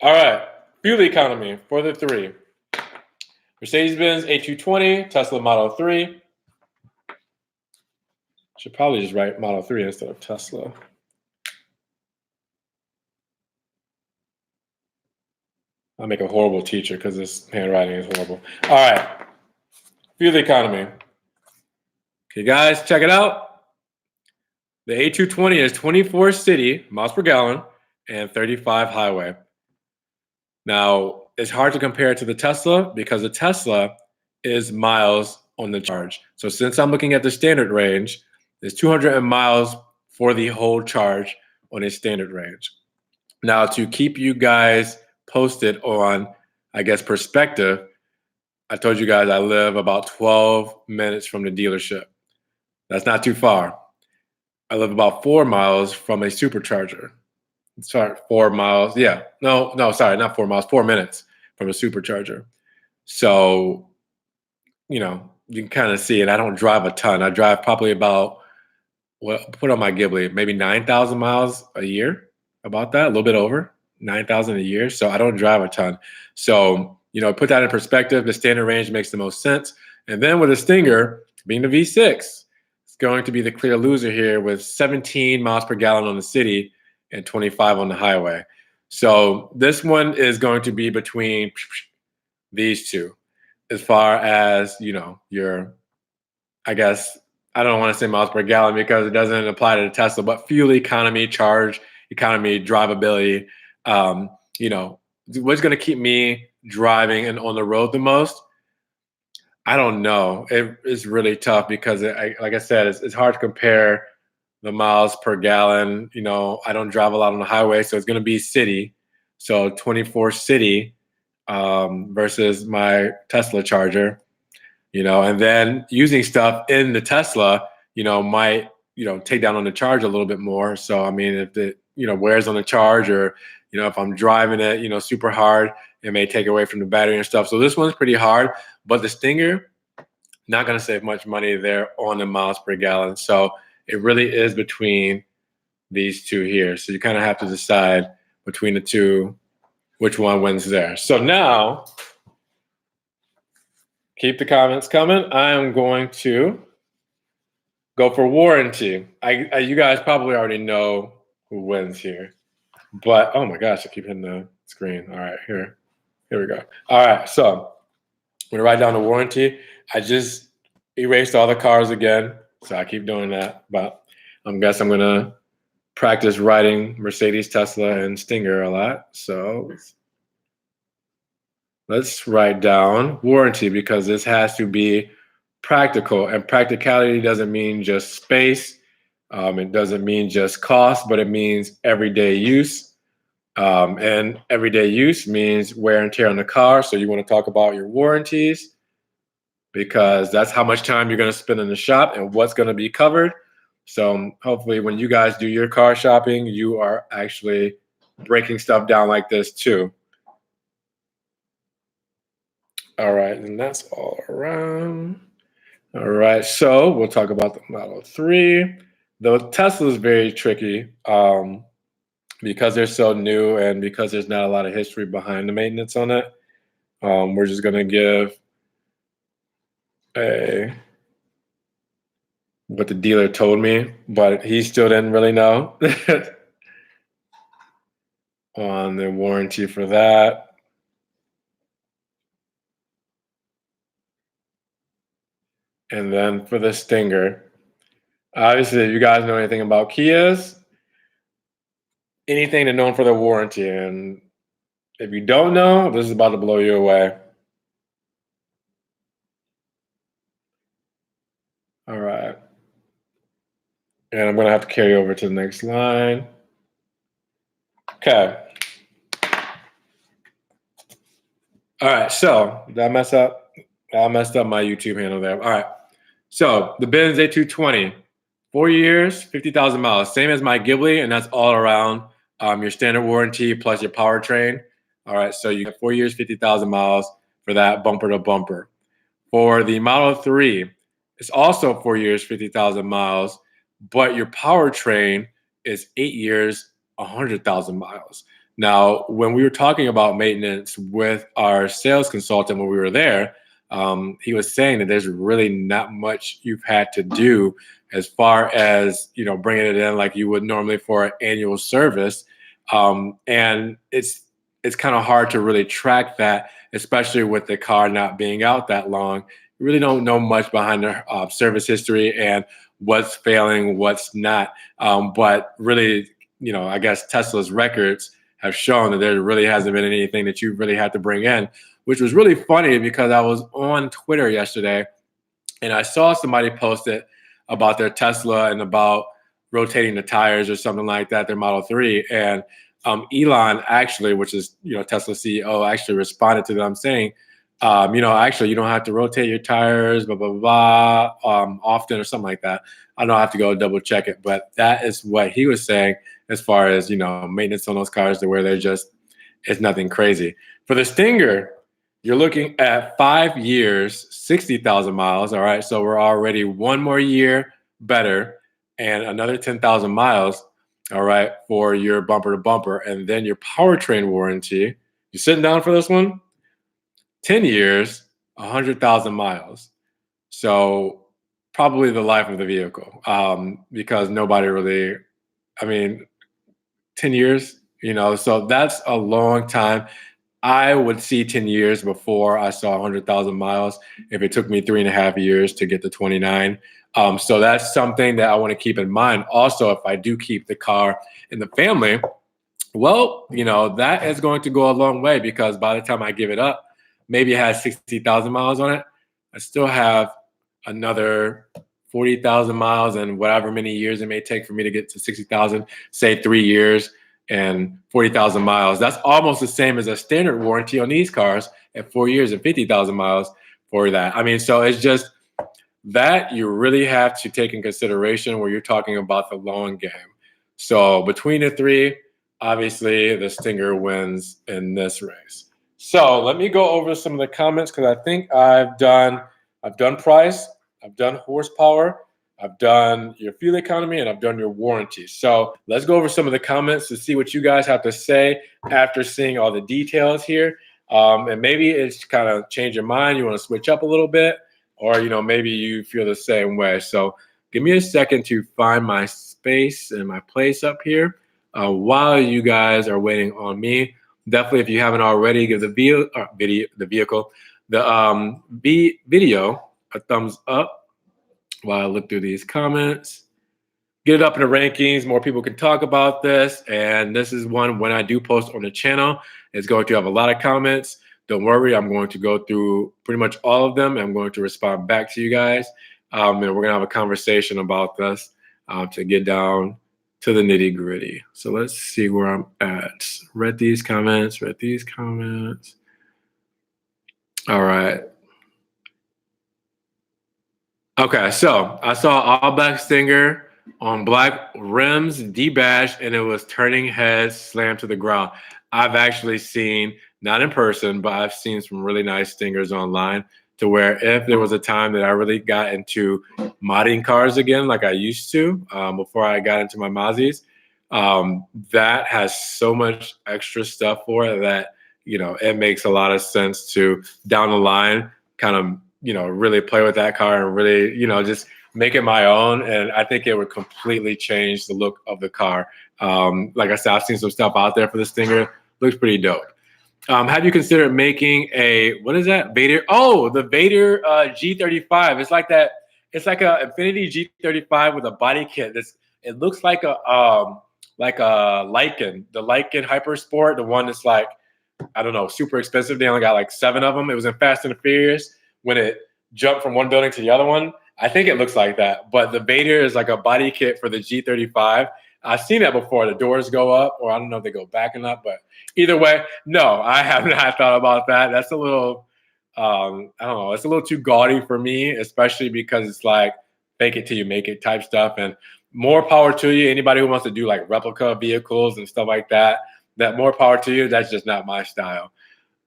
all right. Fuel economy for the three: Mercedes-Benz A220, Tesla Model 3. Should probably just write Model 3 instead of Tesla. I'll make a horrible teacher because this handwriting is horrible. All right. Fuel economy. Okay, guys, check it out. The A220 is 24 city miles per gallon and 35 highway. Now, it's hard to compare it to the Tesla because the Tesla is miles on the charge. So since I'm looking at the standard range, it's 200 miles for the whole charge on a standard range. Now, to keep you guys posted on, I guess, perspective, I told you guys I live about 12 minutes from the dealership. That's not too far. I live about 4 miles from a supercharger. Sorry, 4 miles. Yeah. No, sorry, not 4 miles, 4 minutes from a supercharger. So, you can kind of see it. I don't drive a ton. I drive probably about, put on my Ghibli, maybe 9,000 miles a year, about that, a little bit over 9,000 a year. So I don't drive a ton. So, put that in perspective. The standard range makes the most sense. And then with a Stinger, being the V6, it's going to be the clear loser here with 17 miles per gallon on the city and 25 on the highway. So this one is going to be between these two as far as, your, I guess, I don't want to say miles per gallon because it doesn't apply to the Tesla, but fuel economy, charge economy, drivability. Um, what's going to keep me driving and on the road the most? I don't know. It's really tough because, like I said, it's hard to compare the miles per gallon. I don't drive a lot on the highway, so it's going to be city. So 24 city versus my Tesla charger. And then using stuff in the Tesla, might, take down on the charge a little bit more. So, I mean, if it, wears on the charge or, if I'm driving it, super hard, it may take away from the battery and stuff. So this one's pretty hard, but the Stinger, not going to save much money there on the miles per gallon. So it really is between these two here. So you kind of have to decide between the two, which one wins there. So now, keep the comments coming. I am going to go for warranty. You guys probably already know who wins here, but oh my gosh, I keep hitting the screen. All right, here we go. All right, so I'm gonna write down the warranty. I just erased all the cars again, so I keep doing that. But I'm gonna practice writing Mercedes, Tesla, and Stinger a lot. So let's write down warranty because this has to be practical, and practicality doesn't mean just space. It doesn't mean just cost, but it means everyday use. And everyday use means wear and tear on the car. So you want to talk about your warranties because that's how much time you're going to spend in the shop and what's going to be covered. So hopefully when you guys do your car shopping, you are actually breaking stuff down like this too. All right, and that's all around. All right, so we'll talk about the Model 3. The Tesla is very tricky because they're so new and because there's not a lot of history behind the maintenance on it. We're just going to give what the dealer told me, but he still didn't really know on the warranty for that. And then for the Stinger, obviously, if you guys know anything about Kias, anything they're known for their warranty. And if you don't know, this is about to blow you away. All right. And I'm going to have to carry over to the next line. Okay. All right. So did I mess up? I messed up my YouTube handle there. All right. So the Benz A220, 4 years, 50,000 miles, same as my Ghibli, and that's all around your standard warranty plus your powertrain. All right. So you get 4 years, 50,000 miles for that bumper to bumper. For the Model 3, it's also 4 years, 50,000 miles, but your powertrain is 8 years, 100,000 miles. Now, when we were talking about maintenance with our sales consultant when we were there, he was saying that there's really not much you've had to do as far as bringing it in like you would normally for an annual service, and it's kind of hard to really track that, especially with the car not being out that long. You really don't know much behind the service history and what's failing, what's not. But really, I guess Tesla's records have shown that there really hasn't been anything that you really had to bring in, which was really funny because I was on Twitter yesterday and I saw somebody post it about their Tesla and about rotating the tires or something like that, their Model 3. And Elon actually, which is Tesla CEO, actually responded to them saying, actually you don't have to rotate your tires, blah blah blah, often or something like that. I don't have to go double check it, but that is what he was saying as far as maintenance on those cars, to where they're just, it's nothing crazy. For the Stinger, you're looking at 5 years, 60,000 miles. All right, so we're already one more year better, and another 10,000 miles. All right, for your bumper to bumper, and then your powertrain warranty. You sitting down for this one? 10 years, 100,000 miles. So probably the life of the vehicle, because nobody really, I mean, 10 years, so that's a long time. I would see 10 years before I saw 100,000 miles if it took me 3.5 years to get to 29. So that's something that I want to keep in mind. Also, if I do keep the car in the family, well, that is going to go a long way, because by the time I give it up, maybe it has 60,000 miles on it. I still have another 40,000 miles and whatever many years it may take for me to get to 60,000, say 3 years and 40,000 miles. That's almost the same as a standard warranty on these cars at 4 years and 50,000 miles for that. I mean, so it's just that you really have to take in consideration where you're talking about the long game. So between the three, obviously the Stinger wins in this race. So let me go over some of the comments, because I think I've done price, I've done horsepower, I've done your fuel economy, and I've done your warranty. So let's go over some of the comments to see what you guys have to say after seeing all the details here. And maybe it's kind of changed your mind. You want to switch up a little bit, or maybe you feel the same way. So give me a second to find my space and my place up here while you guys are waiting on me. Definitely, if you haven't already, give the video a thumbs up while I look through these comments. Get it up in the rankings. More people can talk about this. And this is one, when I do post on the channel, it's going to have a lot of comments. Don't worry, I'm going to go through pretty much all of them. I'm going to respond back to you guys. And we're going to have a conversation about this to get down to the nitty gritty. So let's see where I'm at. Read these comments. All right. Okay, so I saw all black Stinger on black rims, D-bash, and it was turning heads, slammed to the ground. I've actually seen, not in person, but I've seen some really nice Stingers online, to where if there was a time that I really got into modding cars again, like I used to before I got into my Mazis, that has so much extra stuff for it that, it makes a lot of sense to, down the line, kind of, really play with that car and really, just make it my own. And I think it would completely change the look of the car. Like I said, I've seen some stuff out there for the Stinger. Looks pretty dope. Have you considered making a, what is that? Vader? Oh, the Vader G35. It's like that. It's like a Infiniti G35 with a body kit. It looks like a Lycan, the Lycan Hypersport, the one that's like, I don't know, super expensive. They only got like 7 of them. It was in Fast and the Furious when it jumped from one building to the other one. I think it looks like that. But the Vader is like a body kit for the G35. I've seen that before. The doors go up, or I don't know if they go back or not. But either way, no, I have not thought about that. That's a little, I don't know. It's a little too gaudy for me, especially because it's like fake it till you make it type stuff. And more power to you. Anybody who wants to do like replica vehicles and stuff like that, that more power to you. That's just not my style.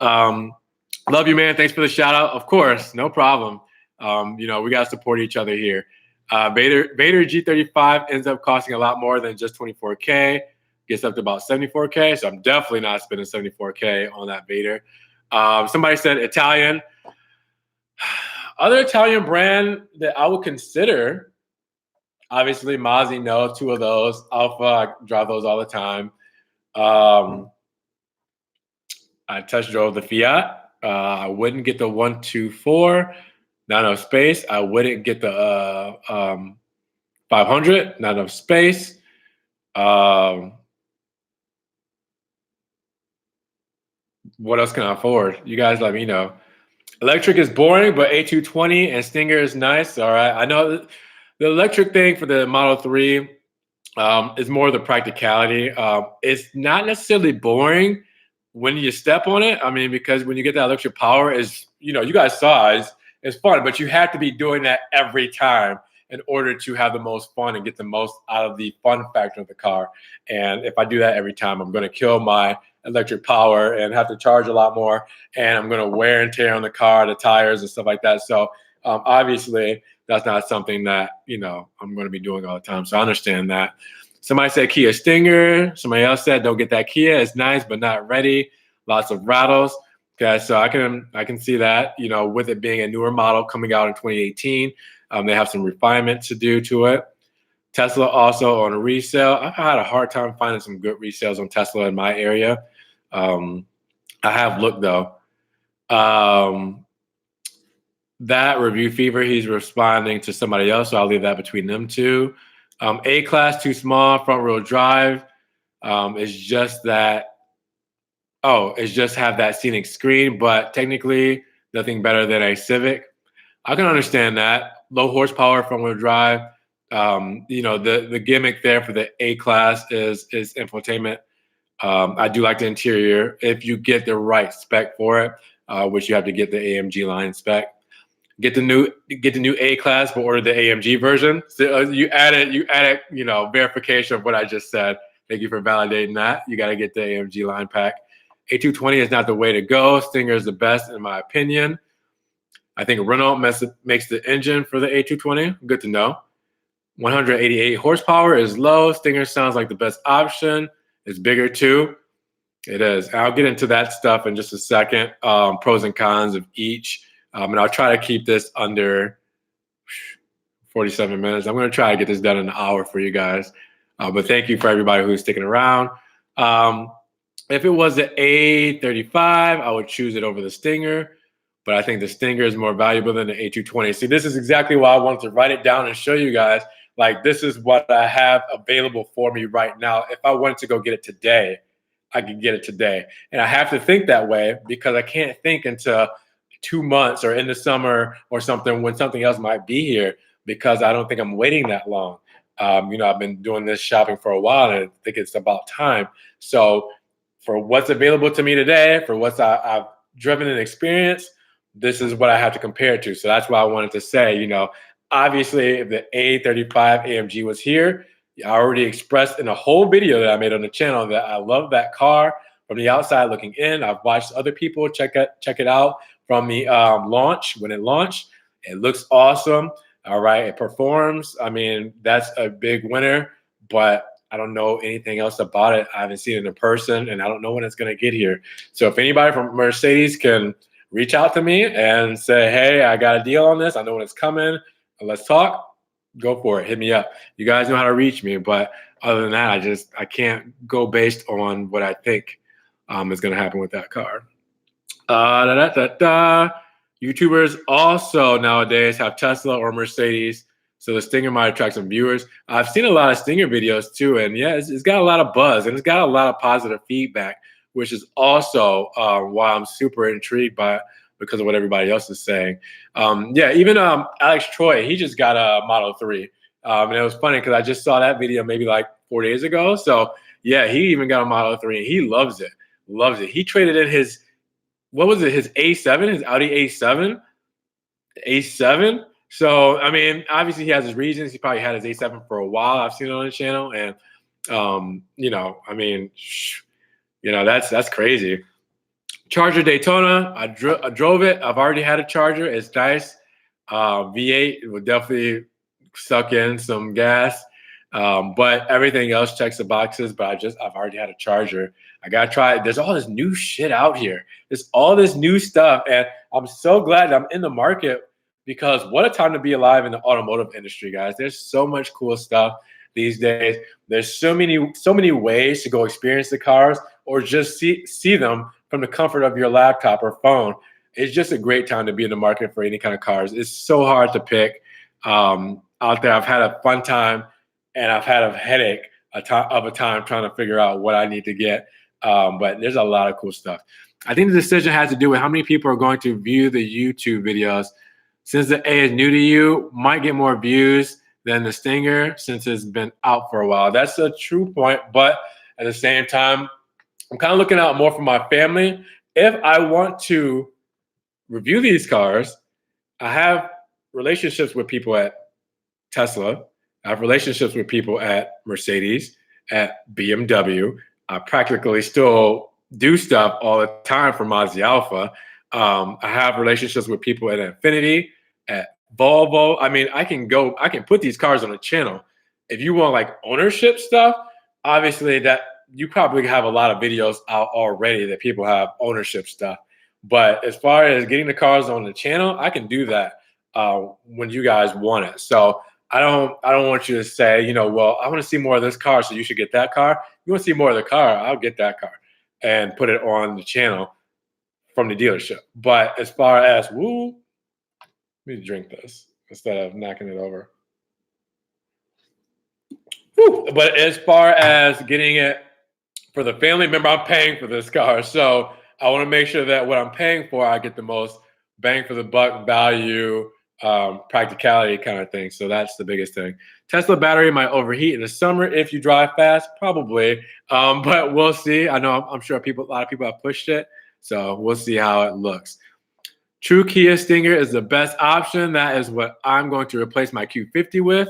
Love you, man. Thanks for the shout out. Of course, no problem. We got to support each other here. Vader G35 ends up costing a lot more than just 24K. Gets up to about 74K. So I'm definitely not spending 74K on that Vader. Somebody said Italian. Other Italian brand that I would consider, obviously Mazzi, no, two of those. Alpha, I drive those all the time. I test drove the Fiat. I wouldn't get the 124, not enough space. I wouldn't get the 500, not enough space. What else can I afford? You guys let me know. Electric is boring, but A220 and Stinger is nice. All right. I know the electric thing for the Model 3 is more the practicality. It's not necessarily boring when you step on it. I mean, because when you get that electric power you guys saw it's fun, but you have to be doing that every time in order to have the most fun and get the most out of the fun factor of the car. And if I do that every time, I'm going to kill my electric power and have to charge a lot more. And I'm going to wear and tear on the car, the tires and stuff like that. So obviously that's not something that, I'm going to be doing all the time. So I understand that. Somebody said Kia Stinger. Somebody else said don't get that Kia. It's nice, but not ready. Lots of rattles. Okay, so I can see that, with it being a newer model coming out in 2018, they have some refinement to do to it. Tesla also on a resale. I've had a hard time finding some good resales on Tesla in my area. I have looked though. That Review Fever, he's responding to somebody else, so I'll leave that between them two. A-Class, too small, front wheel drive. It's just that, it's just have that scenic screen, but technically nothing better than a Civic. I can understand that. Low horsepower, front wheel drive. The gimmick there for the A-Class is infotainment. I do like the interior if you get the right spec for it, which you have to get the AMG line spec. Get the new A-Class, but order the AMG version. So you added, verification of what I just said. Thank you for validating that. You got to get the AMG line pack. A220 is not the way to go. Stinger is the best, in my opinion. I think Renault makes the engine for the A220. Good to know. 188 horsepower is low. Stinger sounds like the best option. It's bigger too. It is. I'll get into that stuff in just a second. Pros and cons of each. And I'll try to keep this under 47 minutes. I'm going to try to get this done in an hour for you guys. But thank you for everybody who's sticking around. If it was the A35, I would choose it over the Stinger. But I think the Stinger is more valuable than the A220. See, this is exactly why I wanted to write it down and show you guys. Like, this is what I have available for me right now. If I wanted to go get it today, I could get it today. And I have to think that way because I can't think until 2 months or in the summer or something when something else might be here, because I don't think I'm waiting that long. I've been doing this shopping for a while, and I think it's about time. So for what's available to me today, for what I've driven and experienced, this is what I have to compare it to. So that's why I wanted to say, obviously if the A35 AMG was here, I already expressed in a whole video that I made on the channel that I love that car from the outside looking in. I've watched other people check it out from the launch. When it launched, it looks awesome. All right, it performs. I mean, that's a big winner, but I don't know anything else about it. I haven't seen it in person, and I don't know when it's going to get here. So if anybody from Mercedes can reach out to me and say, hey, I got a deal on this. I know when it's coming. Let's talk. Go for it. Hit me up. You guys know how to reach me. But other than that, I can't go based on what I think is going to happen with that car. YouTubers also nowadays have Tesla or Mercedes, so the Stinger might attract some viewers. I've seen a lot of Stinger videos too, and yeah, it's got a lot of buzz and it's got a lot of positive feedback, which is also why I'm super intrigued by it because of what everybody else is saying. Even Alex Troy, he just got a Model 3. And it was funny because I just saw that video maybe like 4 days ago. So yeah, he even got a Model 3 and he loves it. Loves it. He traded in his, what was it, his A7, his Audi A7. So I mean, obviously he has his reasons. He probably had his A7 for a while. I've seen it on the channel, and I mean, that's crazy. Charger Daytona, I drove it. I've already had a Charger. It's nice. V8 it would definitely suck in some gas, but everything else checks the boxes. But I've already had a Charger. I gotta try it. There's all this new shit out here. There's all this new stuff, and I'm so glad I'm in the market because what a time to be alive in the automotive industry, guys. There's so much cool stuff these days. There's so many ways to go experience the cars or just see them from the comfort of your laptop or phone. It's just a great time to be in the market for any kind of cars. It's so hard to pick out there. I've had a fun time, and I've had a headache of a time trying to figure out what I need to get. But there's a lot of cool stuff. I think the decision has to do with how many people are going to view the YouTube videos. Since the A is new to you, might get more views than the Stinger since it's been out for a while. That's a true point, but at the same time, I'm kind of looking out more for my family. If I want to review these cars, I have relationships with people at Tesla. I have relationships with people at Mercedes, at BMW. I practically still do stuff all the time for Mazda Alpha. I have relationships with people at Infiniti, at Volvo. I mean, I can put these cars on a channel. If you want like ownership stuff, obviously that you probably have a lot of videos out already that people have ownership stuff. But as far as getting the cars on the channel, I can do that when you guys want it. So I don't want you to say, well, I want to see more of this car, so you should get that car. You want to see more of the car, I'll get that car and put it on the channel from the dealership. But as far as, let me drink this instead of knocking it over. But as far as getting it for the family, remember, I'm paying for this car. So I want to make sure that what I'm paying for, I get the most bang for the buck value, practicality kind of thing. So that's the biggest thing. Tesla battery might overheat in the summer if you drive fast, probably. But we'll see. I know I'm sure a lot of people have pushed it. So we'll see how it looks. True Kia Stinger is the best option. That is what I'm going to replace my Q50 with.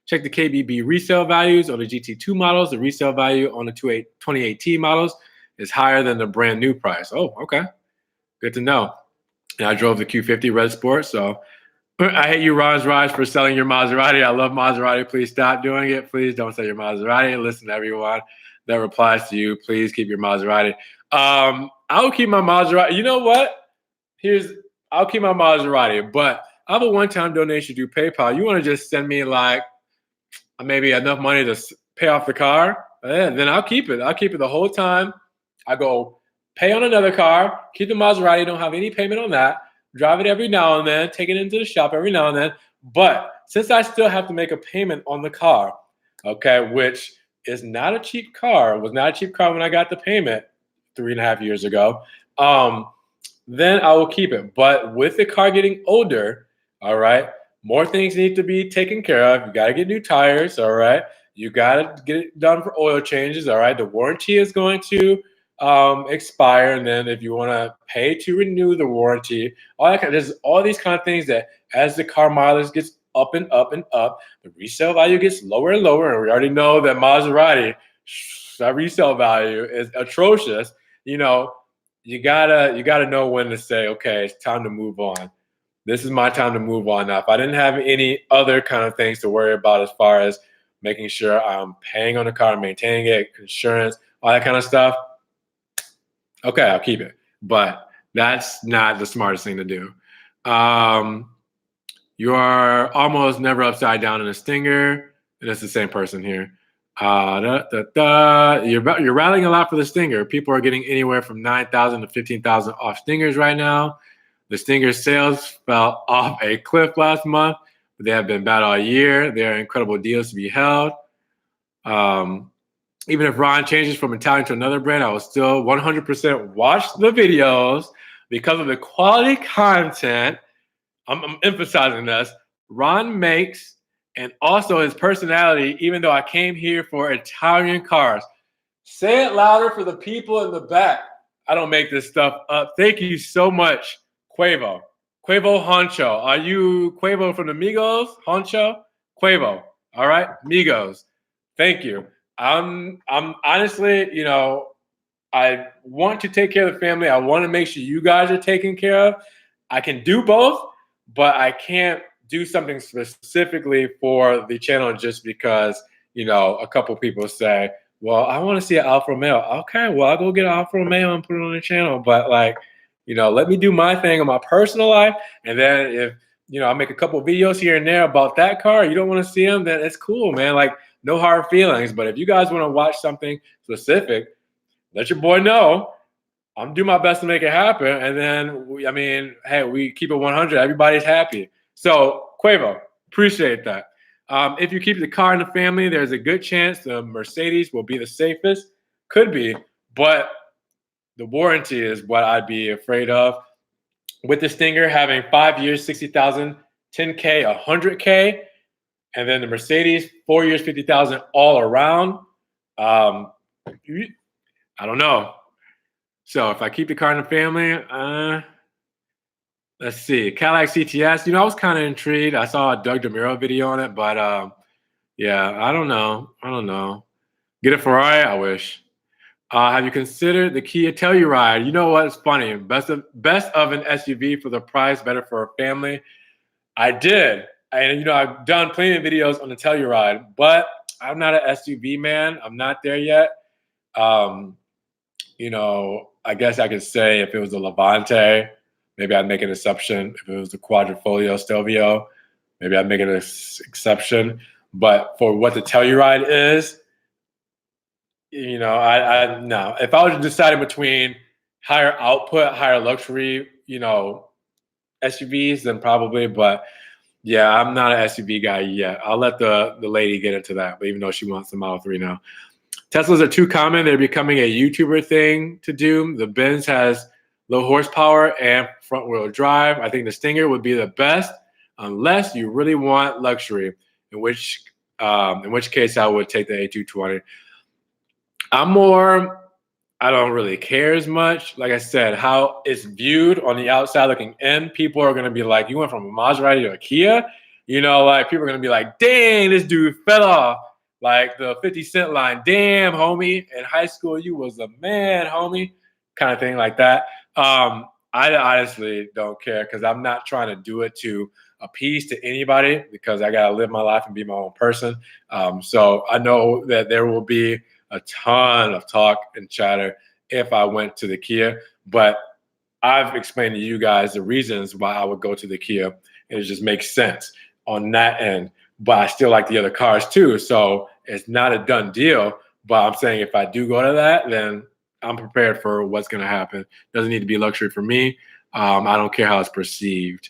Check the KBB resale values on the GT2 models. The resale value on the 2018 models is higher than the brand new price. Oh, okay. Good to know. And I drove the Q50 Red Sport, so I hate you, Ron's Rides, for selling your Maserati. I love Maserati. Please stop doing it. Please don't sell your Maserati. Listen to everyone that replies to you. Please keep your Maserati. I'll keep my Maserati. You know what? I'll keep my Maserati, but I have a one-time donation through PayPal. You want to just send me like maybe enough money to pay off the car, then I'll keep it. I'll keep it the whole time. I go pay on another car, keep the Maserati, don't have any payment on that, drive it every now and then, take it into the shop every now and then. But since I still have to make a payment on the car, okay, which is not a cheap car, was not a cheap car when I got the payment 3.5 years ago, then I will keep it. But with the car getting older, all right, more things need to be taken care of. You got to get new tires, all right? You got to get it done for oil changes, all right? The warranty is going to expire, and then if you want to pay to renew the warranty, there's all these kind of things that as the car mileage gets up and up and up, the resale value gets lower and lower, and we already know that Maserati, that resale value is atrocious. You gotta know when to say, okay, it's time to move on. This is my time to move on now. If I didn't have any other kind of things to worry about as far as making sure I'm paying on the car, maintaining it, insurance, all that kind of stuff, okay, I'll keep it. But that's not the smartest thing to do. You are almost never upside down in a Stinger. And it's the same person here. You're rallying a lot for the Stinger. People are getting anywhere from 9,000 to 15,000 off Stingers right now. The Stinger sales fell off a cliff last month, but they have been bad all year. They are incredible deals to be held. Even if Ron changes from Italian to another brand, I will still 100% watch the videos because of the quality content. I'm emphasizing this. Ron makes and also his personality, even though I came here for Italian cars. Say it louder for the people in the back. I don't make this stuff up. Thank you so much, Quavo. Quavo Honcho. Are you Quavo from the Migos? Honcho? Quavo. All right, Migos. Thank you. I'm honestly, I want to take care of the family. I want to make sure you guys are taken care of. I can do both, but I can't do something specifically for the channel just because, a couple people say, well, I want to see an Alfa Romeo. Okay, well, I'll go get an Alfa Romeo and put it on the channel. But let me do my thing in my personal life. And then if, I make a couple of videos here and there about that car, you don't want to see them, then it's cool, man. Like, no hard feelings. But if you guys want to watch something specific, let your boy know. I'm doing my best to make it happen. And then, hey, we keep it 100. Everybody's happy. So, Quavo, appreciate that. If you keep the car in the family, there's a good chance the Mercedes will be the safest. Could be, but the warranty is what I'd be afraid of. With the Stinger having 5 years, 60,000, 10K, 100K, and then the Mercedes, 4 years, 50,000 all around. I don't know. So if I keep the car in the family, let's see. Cadillac CTS, I was kind of intrigued. I saw a Doug DeMuro video on it, but yeah, I don't know. Get a Ferrari, I wish. Have you considered the Kia Telluride? You know what? It's funny. Best of an SUV for the price, better for a family. I did. And, I've done plenty of videos on the Telluride, but I'm not an SUV man. I'm not there yet. I guess I could say if it was a Levante, maybe I'd make an exception. If it was the Quadrifoglio Stelvio, maybe I'd make an exception. But for what the Telluride is, I no. If I was deciding between higher output, higher luxury, SUVs, then probably. But yeah, I'm not an SUV guy yet. I'll let the lady get into that. But even though she wants the Model 3 now. Teslas are too common. They're becoming a YouTuber thing to do. The Benz has low horsepower and front wheel drive. I think the Stinger would be the best unless you really want luxury, in which case I would take the A220. I don't really care as much. Like I said, how it's viewed on the outside looking in, people are going to be like, you went from a Maserati to a Kia? People are going to be like, dang, this dude fell off. Like the 50 Cent line, damn, homie, in high school, you was a man, homie, kind of thing like that. I honestly don't care because I'm not trying to do it to appease to anybody because I got to live my life and be my own person. So I know that there will be a ton of talk and chatter if I went to the Kia, but I've explained to you guys the reasons why I would go to the Kia, and it just makes sense on that end. But I still like the other cars too, so it's not a done deal. But I'm saying if I do go to that, then I'm prepared for what's going to happen. Doesn't need to be luxury for me. I don't care how it's perceived.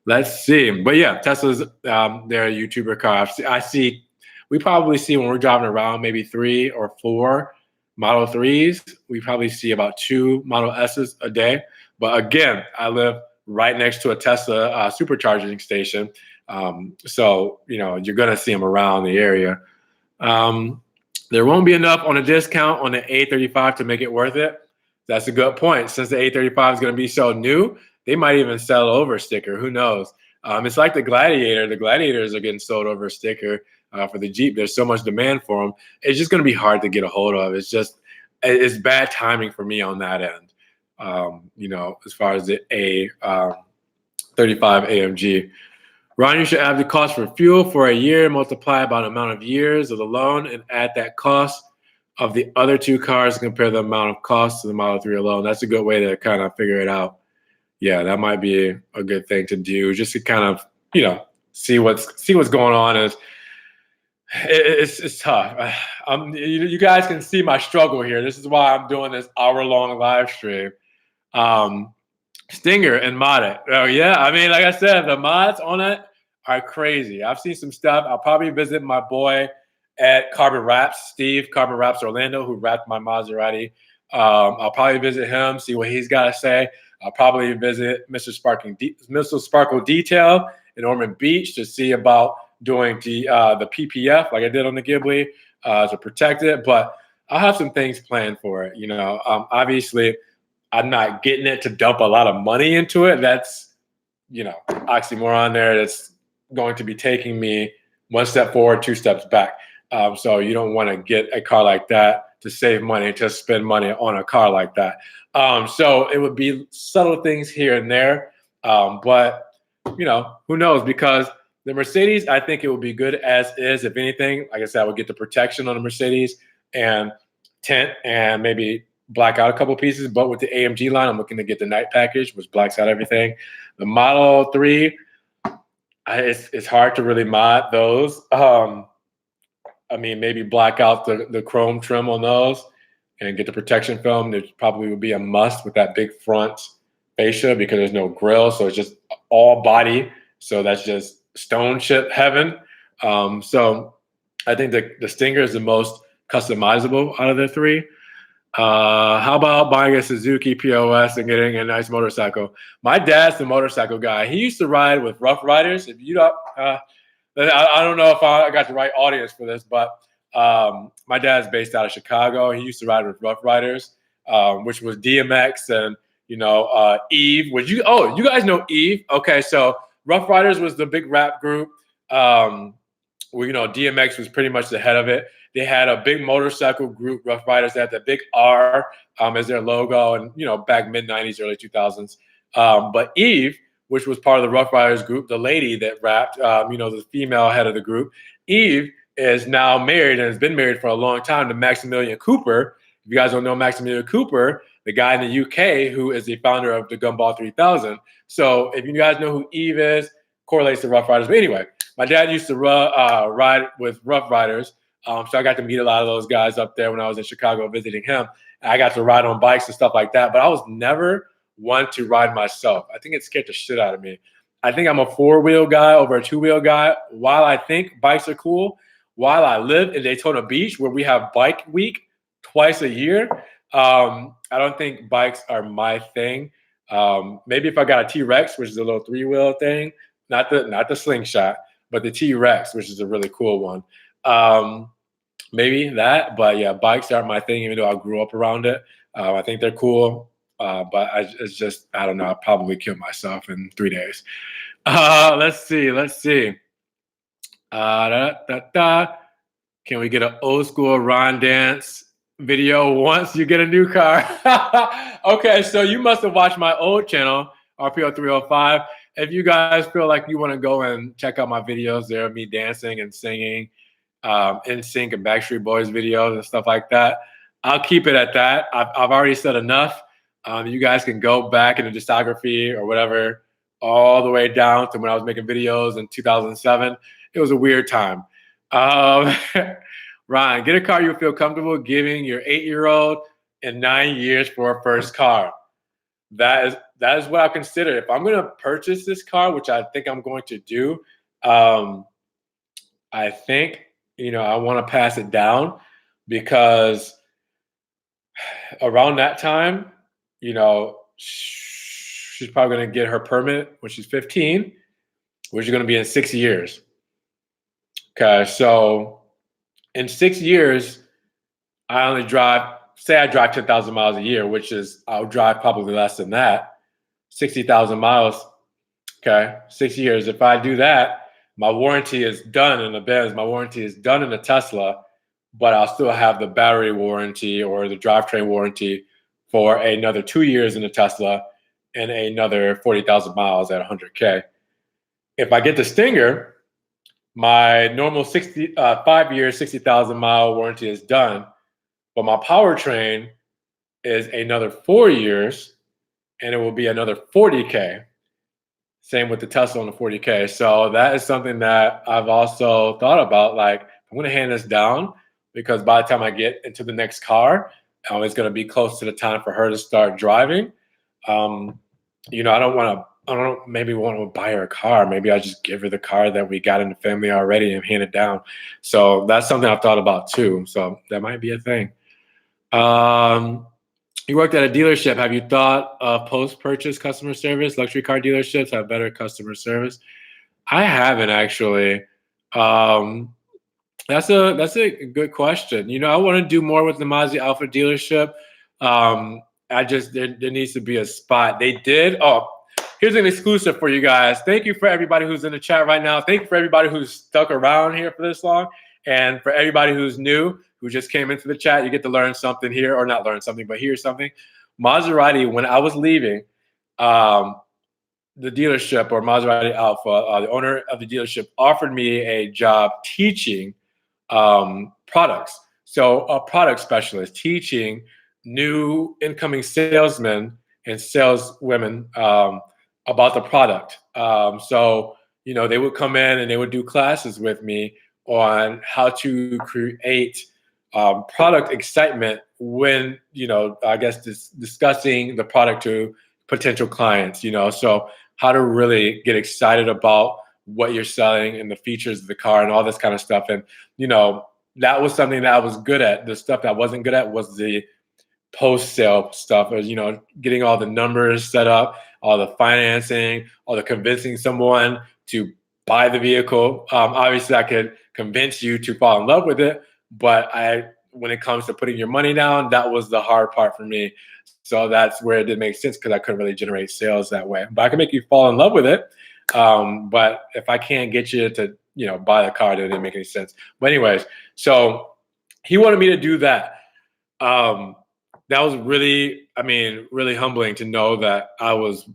Let's see. But yeah, Tesla's they're a YouTuber car. We probably see when we're driving around maybe 3 or 4 Model 3s. We probably see about 2 Model S's a day. But again, I live right next to a Tesla supercharging station. So, you're going to see them around the area. There won't be enough on a discount on the A35 to make it worth it. That's a good point. Since the A35 is going to be so new, they might even sell over a sticker. Who knows? It's like the Gladiator. The Gladiators are getting sold over a sticker for the Jeep. There's so much demand for them. It's just going to be hard to get a hold of. It's bad timing for me on that end. As far as the A35 AMG. Ron, you should add the cost for fuel for a year, multiply by the amount of years of the loan, and add that cost of the other 2 cars and compare the amount of cost to the Model 3 alone. That's a good way to kind of figure it out. Yeah, that might be a good thing to do, just to kind of, see what's going on. It's tough. You guys can see my struggle here. This is why I'm doing this hour-long live stream. Stinger and mod it. Oh yeah, like I said, the mods on it are crazy. I've seen some stuff. I'll probably visit my boy at Carbon Wraps, Steve, Carbon Wraps Orlando, who wrapped my Maserati. I'll probably visit him, see what he's got to say. I'll probably visit Mr. Sparkle Detail in Ormond Beach to see about doing the PPF like I did on the Ghibli to protect it. But I'll have some things planned for it. Obviously, I'm not getting it to dump a lot of money into it. That's, oxymoron there. That's going to be taking me one step forward, two steps back. So you don't want to get a car like that to save money, to spend money on a car like that. So it would be subtle things here and there. But, who knows? Because the Mercedes, I think it would be good as is. If anything, like I said, I would get the protection on the Mercedes and tint and maybe black out a couple pieces. But with the AMG line, I'm looking to get the night package, which blacks out everything. The Model 3, it's hard to really mod those. Maybe black out the chrome trim on those and get the protection film. There probably would be a must with that big front fascia because there's no grill. So it's just all body. So that's just stone chip heaven. So I think the Stinger is the most customizable out of the three. How about buying a Suzuki POS and getting a nice motorcycle? My dad's the motorcycle guy. He used to ride with Rough Riders. If you don't, I don't know if I got the right audience for this, but my dad's based out of Chicago. He used to ride with Rough Riders, which was DMX and Eve. You guys know Eve? Okay, so Rough Riders was the big rap group. Where DMX was pretty much the head of it. They had a big motorcycle group, Rough Riders. They had the big R as their logo, and back mid-90s, early 2000s. But Eve, which was part of the Rough Riders group, the lady that rapped, the female head of the group, Eve is now married and has been married for a long time to Maximilian Cooper. If you guys don't know Maximilian Cooper, the guy in the UK who is the founder of the Gumball 3000. So if you guys know who Eve is, correlates to Rough Riders. But anyway, my dad used to ride with Rough Riders. So I got to meet a lot of those guys up there when I was in Chicago visiting him. And I got to ride on bikes and stuff like that. But I was never one to ride myself. I think it scared the shit out of me. I think I'm a four-wheel guy over a two-wheel guy. While I think bikes are cool, while I live in Daytona Beach where we have bike week twice a year, I don't think bikes are my thing. Maybe if I got a T-Rex, which is a little three-wheel thing, not the slingshot, but the T-Rex, which is a really cool one. Maybe that, but yeah, bikes aren't my thing, even though I grew up around it. I think they're cool, but it's just, I don't know, I'll probably kill myself in 3 days. Let's see. Can we get an old school Ron dance video once you get a new car? Okay, so you must have watched my old channel, RPO 305. If you guys feel like you want to go and check out my videos, there of me dancing and singing, NSYNC and Backstreet Boys videos and stuff like that, I'll keep it at that. I've already said enough. You guys can go back in the discography or whatever, all the way down to when I was making videos in 2007. It was a weird time. Ryan, get a car you feel comfortable giving your 8-year-old in 9 years for a first car. That is what I consider. If I'm going to purchase this car, which I think I'm going to do, I think, I want to pass it down because around that time, she's probably going to get her permit when she's 15, which is going to be in 6 years. Okay, so in 6 years, I drive 10,000 miles a year, which is, I'll drive probably less than that, 60,000 miles. Okay, 6 years. If I do that, my warranty is done in the Benz. My warranty is done in the Tesla, but I'll still have the battery warranty or the drivetrain warranty for another 2 years in the Tesla and another 40,000 miles at 100K. If I get the Stinger, my normal 5-year, 60,000 mile warranty is done, but my powertrain is another 4 years and it will be another 40K. Same with the Tesla on the 40K. So that is something that I've also thought about. Like, I'm going to hand this down because by the time I get into the next car, it's going to be close to the time for her to start driving. I don't maybe want to buy her a car. Maybe I just give her the car that we got in the family already and hand it down. So that's something I've thought about too. So that might be a thing. You worked at a dealership. Have you thought of post-purchase customer service? Luxury car dealerships have better customer service. I haven't actually. Um, that's a good question. I want to do more with the Mazda Alpha dealership. I just there needs to be a spot. They did. Oh, here's an exclusive for you guys. Thank you for everybody who's in the chat right now. Thank you for everybody who's stuck around here for this long, and for everybody who's new who just came into the chat. You get to learn something here, or not learn something, but hear something. Maserati. When I was leaving, um, the dealership or Maserati Alpha, the owner of the dealership offered me a job teaching products. So a product specialist teaching new incoming salesmen and saleswomen about the product. So they would come in and they would do classes with me on how to create product excitement when, I guess discussing the product to potential clients, so how to really get excited about what you're selling and the features of the car and all this kind of stuff. And, that was something that I was good at. The stuff that I wasn't good at was the post-sale stuff, as getting all the numbers set up, all the financing, all the convincing someone to buy the vehicle. Obviously, I could convince you to fall in love with it, but when it comes to putting your money down, that was the hard part for me. So that's where it didn't make sense because I couldn't really generate sales that way. But I can make you fall in love with it. But if I can't get you to buy the car, then it didn't make any sense. But anyways, so he wanted me to do that. That was really humbling to know that I was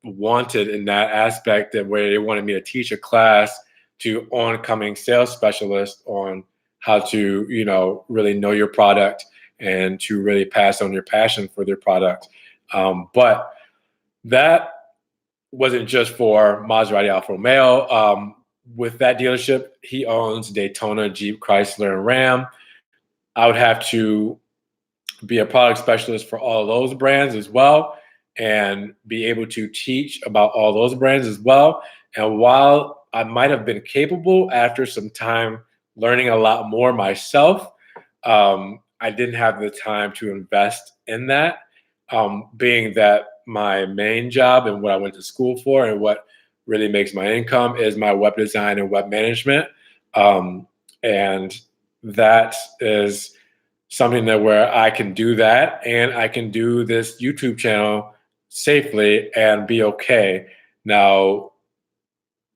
wanted in that aspect, that where they wanted me to teach a class to oncoming sales specialists on how to, really know your product and to really pass on your passion for their product. But that wasn't just for Maserati Alfa Romeo. With that dealership, he owns Daytona, Jeep, Chrysler, and Ram. I would have to be a product specialist for all of those brands as well, and be able to teach about all those brands as well. And while I might have been capable after some time learning a lot more myself, I didn't have the time to invest in that, being that my main job and what I went to school for and what really makes my income is my web design and web management. And that is something that where I can do that and I can do this YouTube channel safely and be okay. Now,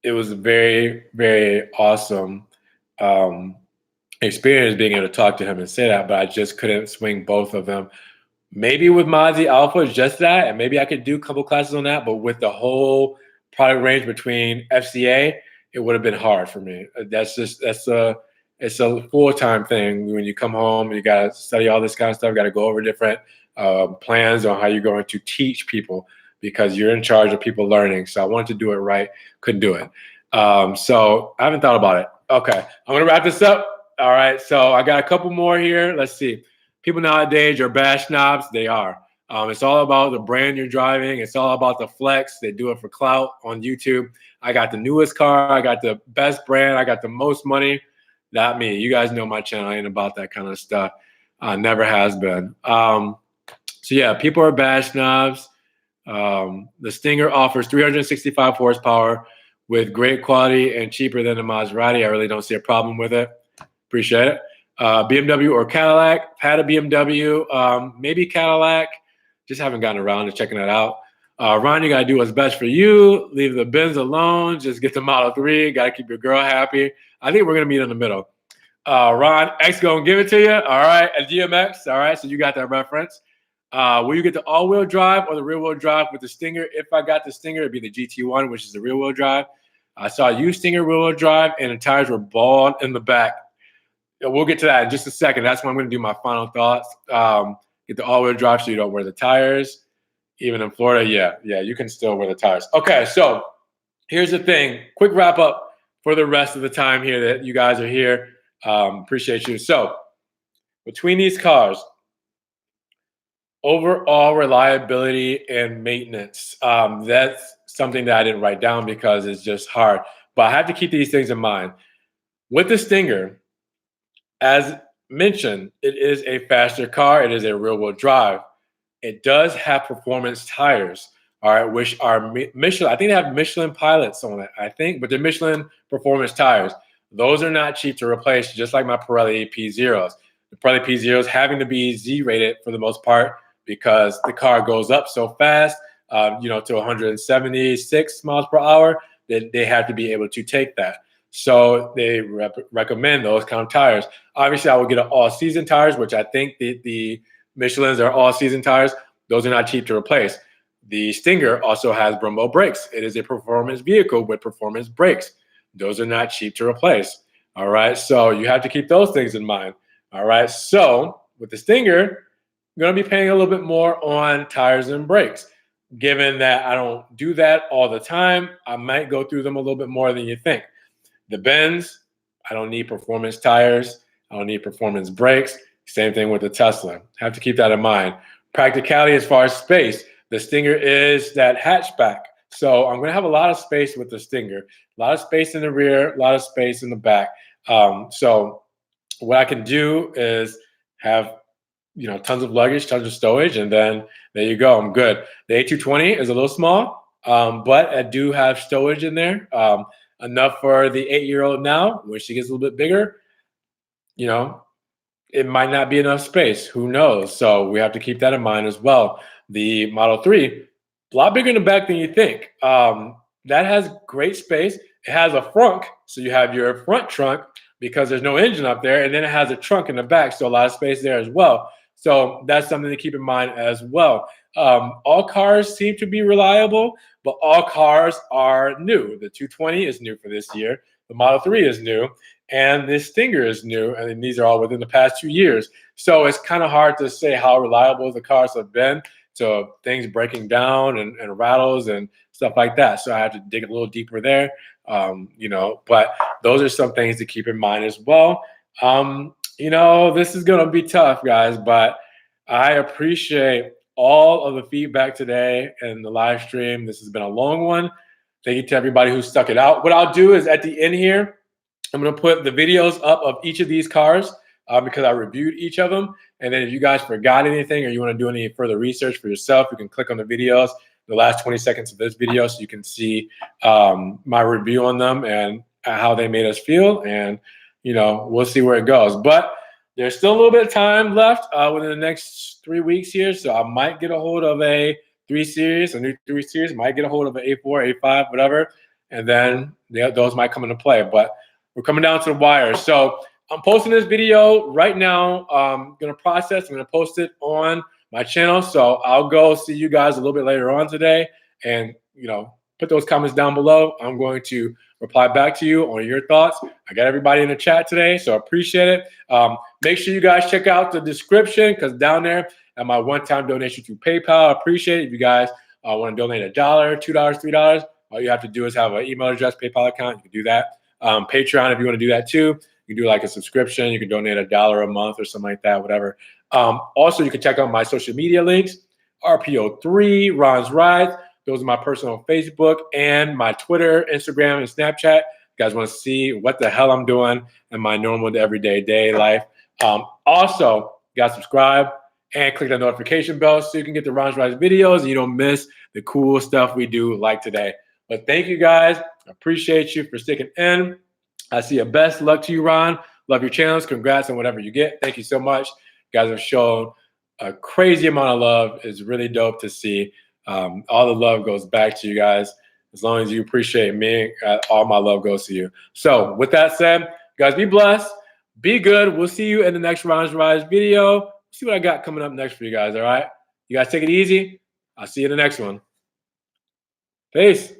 it was a very, very awesome experience being able to talk to him and say that, but I just couldn't swing both of them. Maybe with Mazda Alpha, just that, and maybe I could do a couple classes on that, but with the whole product range between FCA, it would have been hard for me. It's a full-time thing. When you come home, you got to study all this kind of stuff, got to go over different plans on how you're going to teach people, because you're in charge of people learning. So I wanted to do it right, couldn't do it. So I haven't thought about it. Okay, I'm going to wrap this up. All right, so I got a couple more here. Let's see. People nowadays are bash knobs. They are. It's all about the brand you're driving. It's all about the flex. They do it for clout on YouTube. I got the newest car. I got the best brand. I got the most money. Not me. You guys know my channel. I ain't about that kind of stuff. Never has been. So yeah, people are bash knobs. The Stinger offers 365 horsepower with great quality and cheaper than the Maserati. I really don't see a problem with it. Appreciate it. BMW or Cadillac. Had a BMW, maybe Cadillac. Just haven't gotten around to checking that out. Ron, you got to do what's best for you. Leave the Benz alone. Just get the Model 3. Got to keep your girl happy. I think we're going to meet in the middle. Ron, X going to give it to you. All right. A GMX. All right. So you got that reference. Will you get the all-wheel drive or the rear-wheel drive with the Stinger? If I got the Stinger, it'd be the GT1, which is the rear-wheel drive. I saw you Stinger rear-wheel drive, and the tires were bald in the back. We'll get to that in just a second. That's when I'm going to do my final thoughts. Get the all-wheel drive so you don't wear the tires. Even in Florida, yeah, you can still wear the tires. Okay, so here's the thing. Quick wrap-up for the rest of the time here that you guys are here. Appreciate you. So between these cars, overall reliability and maintenance, that's something that I didn't write down because it's just hard. But I have to keep these things in mind. With the Stinger, as mentioned, it is a faster car. It is a rear-wheel drive. It does have performance tires, all right, which are Michelin. I think they have Michelin pilots on it, I think, but they're Michelin performance tires. Those are not cheap to replace, just like my Pirelli P Zeros. The Pirelli P Zeros having to be Z rated for the most part because the car goes up so fast, to 176 miles per hour, that they have to be able to take that. So they recommend those kind of tires. Obviously, I will get an all-season tires, which I think the Michelin's are all-season tires. Those are not cheap to replace. The Stinger also has Brembo brakes. It is a performance vehicle with performance brakes. Those are not cheap to replace. All right, so you have to keep those things in mind. All right, so with the Stinger, I'm going to be paying a little bit more on tires and brakes. Given that I don't do that all the time, I might go through them a little bit more than you think. The Benz, I don't need performance tires. I don't need performance brakes. Same thing with the Tesla. Have to keep that in mind. Practicality as far as space. The Stinger is that hatchback. So I'm going to have a lot of space with the Stinger. A lot of space in the rear, a lot of space in the back. So what I can do is have tons of luggage, tons of stowage, and then there you go. I'm good. The A220 is a little small, but I do have stowage in there, enough for the 8-year-old now. When she gets a little bit bigger, it might not be enough space. Who knows? So we have to keep that in mind as well. The Model 3, a lot bigger in the back than you think. That has great space. It has a frunk, so you have your front trunk because there's no engine up there, and then it has a trunk in the back, so a lot of space there as well. So that's something to keep in mind as well. All cars seem to be reliable, but all cars are new. The 220 is new for this year. The Model 3 is new, and this Stinger is new, and these are all within the past 2 years. So it's kind of hard to say how reliable the cars have been to things breaking down and rattles and stuff like that. So I have to dig a little deeper there, but those are some things to keep in mind as well. This is going to be tough, guys, but I appreciate all of the feedback today and the live stream. This has been a long one. Thank you to everybody who stuck it out. What I'll do is at the end here, I'm going to put the videos up of each of these cars because I reviewed each of them. And then if you guys forgot anything or you want to do any further research for yourself, you can click on the videos, the last 20 seconds of this video, so you can see my review on them and how they made us feel. And, we'll see where it goes. But there's still a little bit of time left within the next 3 weeks here. So I might get a hold of a 3 Series, a new 3 Series, might get a hold of an A4, A5, whatever. And then those might come into play. But we're coming down to the wire. So I'm posting this video right now. I'm going to process. I'm going to post it on my channel. So I'll go see you guys a little bit later on today and, put those comments down below. I'm going to reply back to you on your thoughts. I got everybody in the chat today, so I appreciate it. Make sure you guys check out the description because down there at my one-time donation to PayPal, I appreciate it. If you guys want to donate $1, $2, $3, all you have to do is have an email address, PayPal account. You can do that. Patreon, if you want to do that too, you can do like a subscription. You can donate $1 a month or something like that, whatever. Also, you can check out my social media links, RPO3, Ron's Rides. Those are my personal Facebook and my Twitter, Instagram, and Snapchat. You guys want to see what the hell I'm doing in my normal everyday day life. Also, you guys subscribe and click that notification bell so you can get the Ron's Rides videos and you don't miss the cool stuff we do like today. But thank you guys. I appreciate you for sticking in. I see you. Best luck to you, Ron. Love your channels. Congrats on whatever you get. Thank you so much. You guys have shown a crazy amount of love. It's really dope to see. All the love goes back to you guys. As long as you appreciate me, all my love goes to you. So with that said, guys, be blessed. Be good. We'll see you in the next Ron's Rides video. See what I got coming up next for you guys, all right? You guys take it easy. I'll see you in the next one. Peace.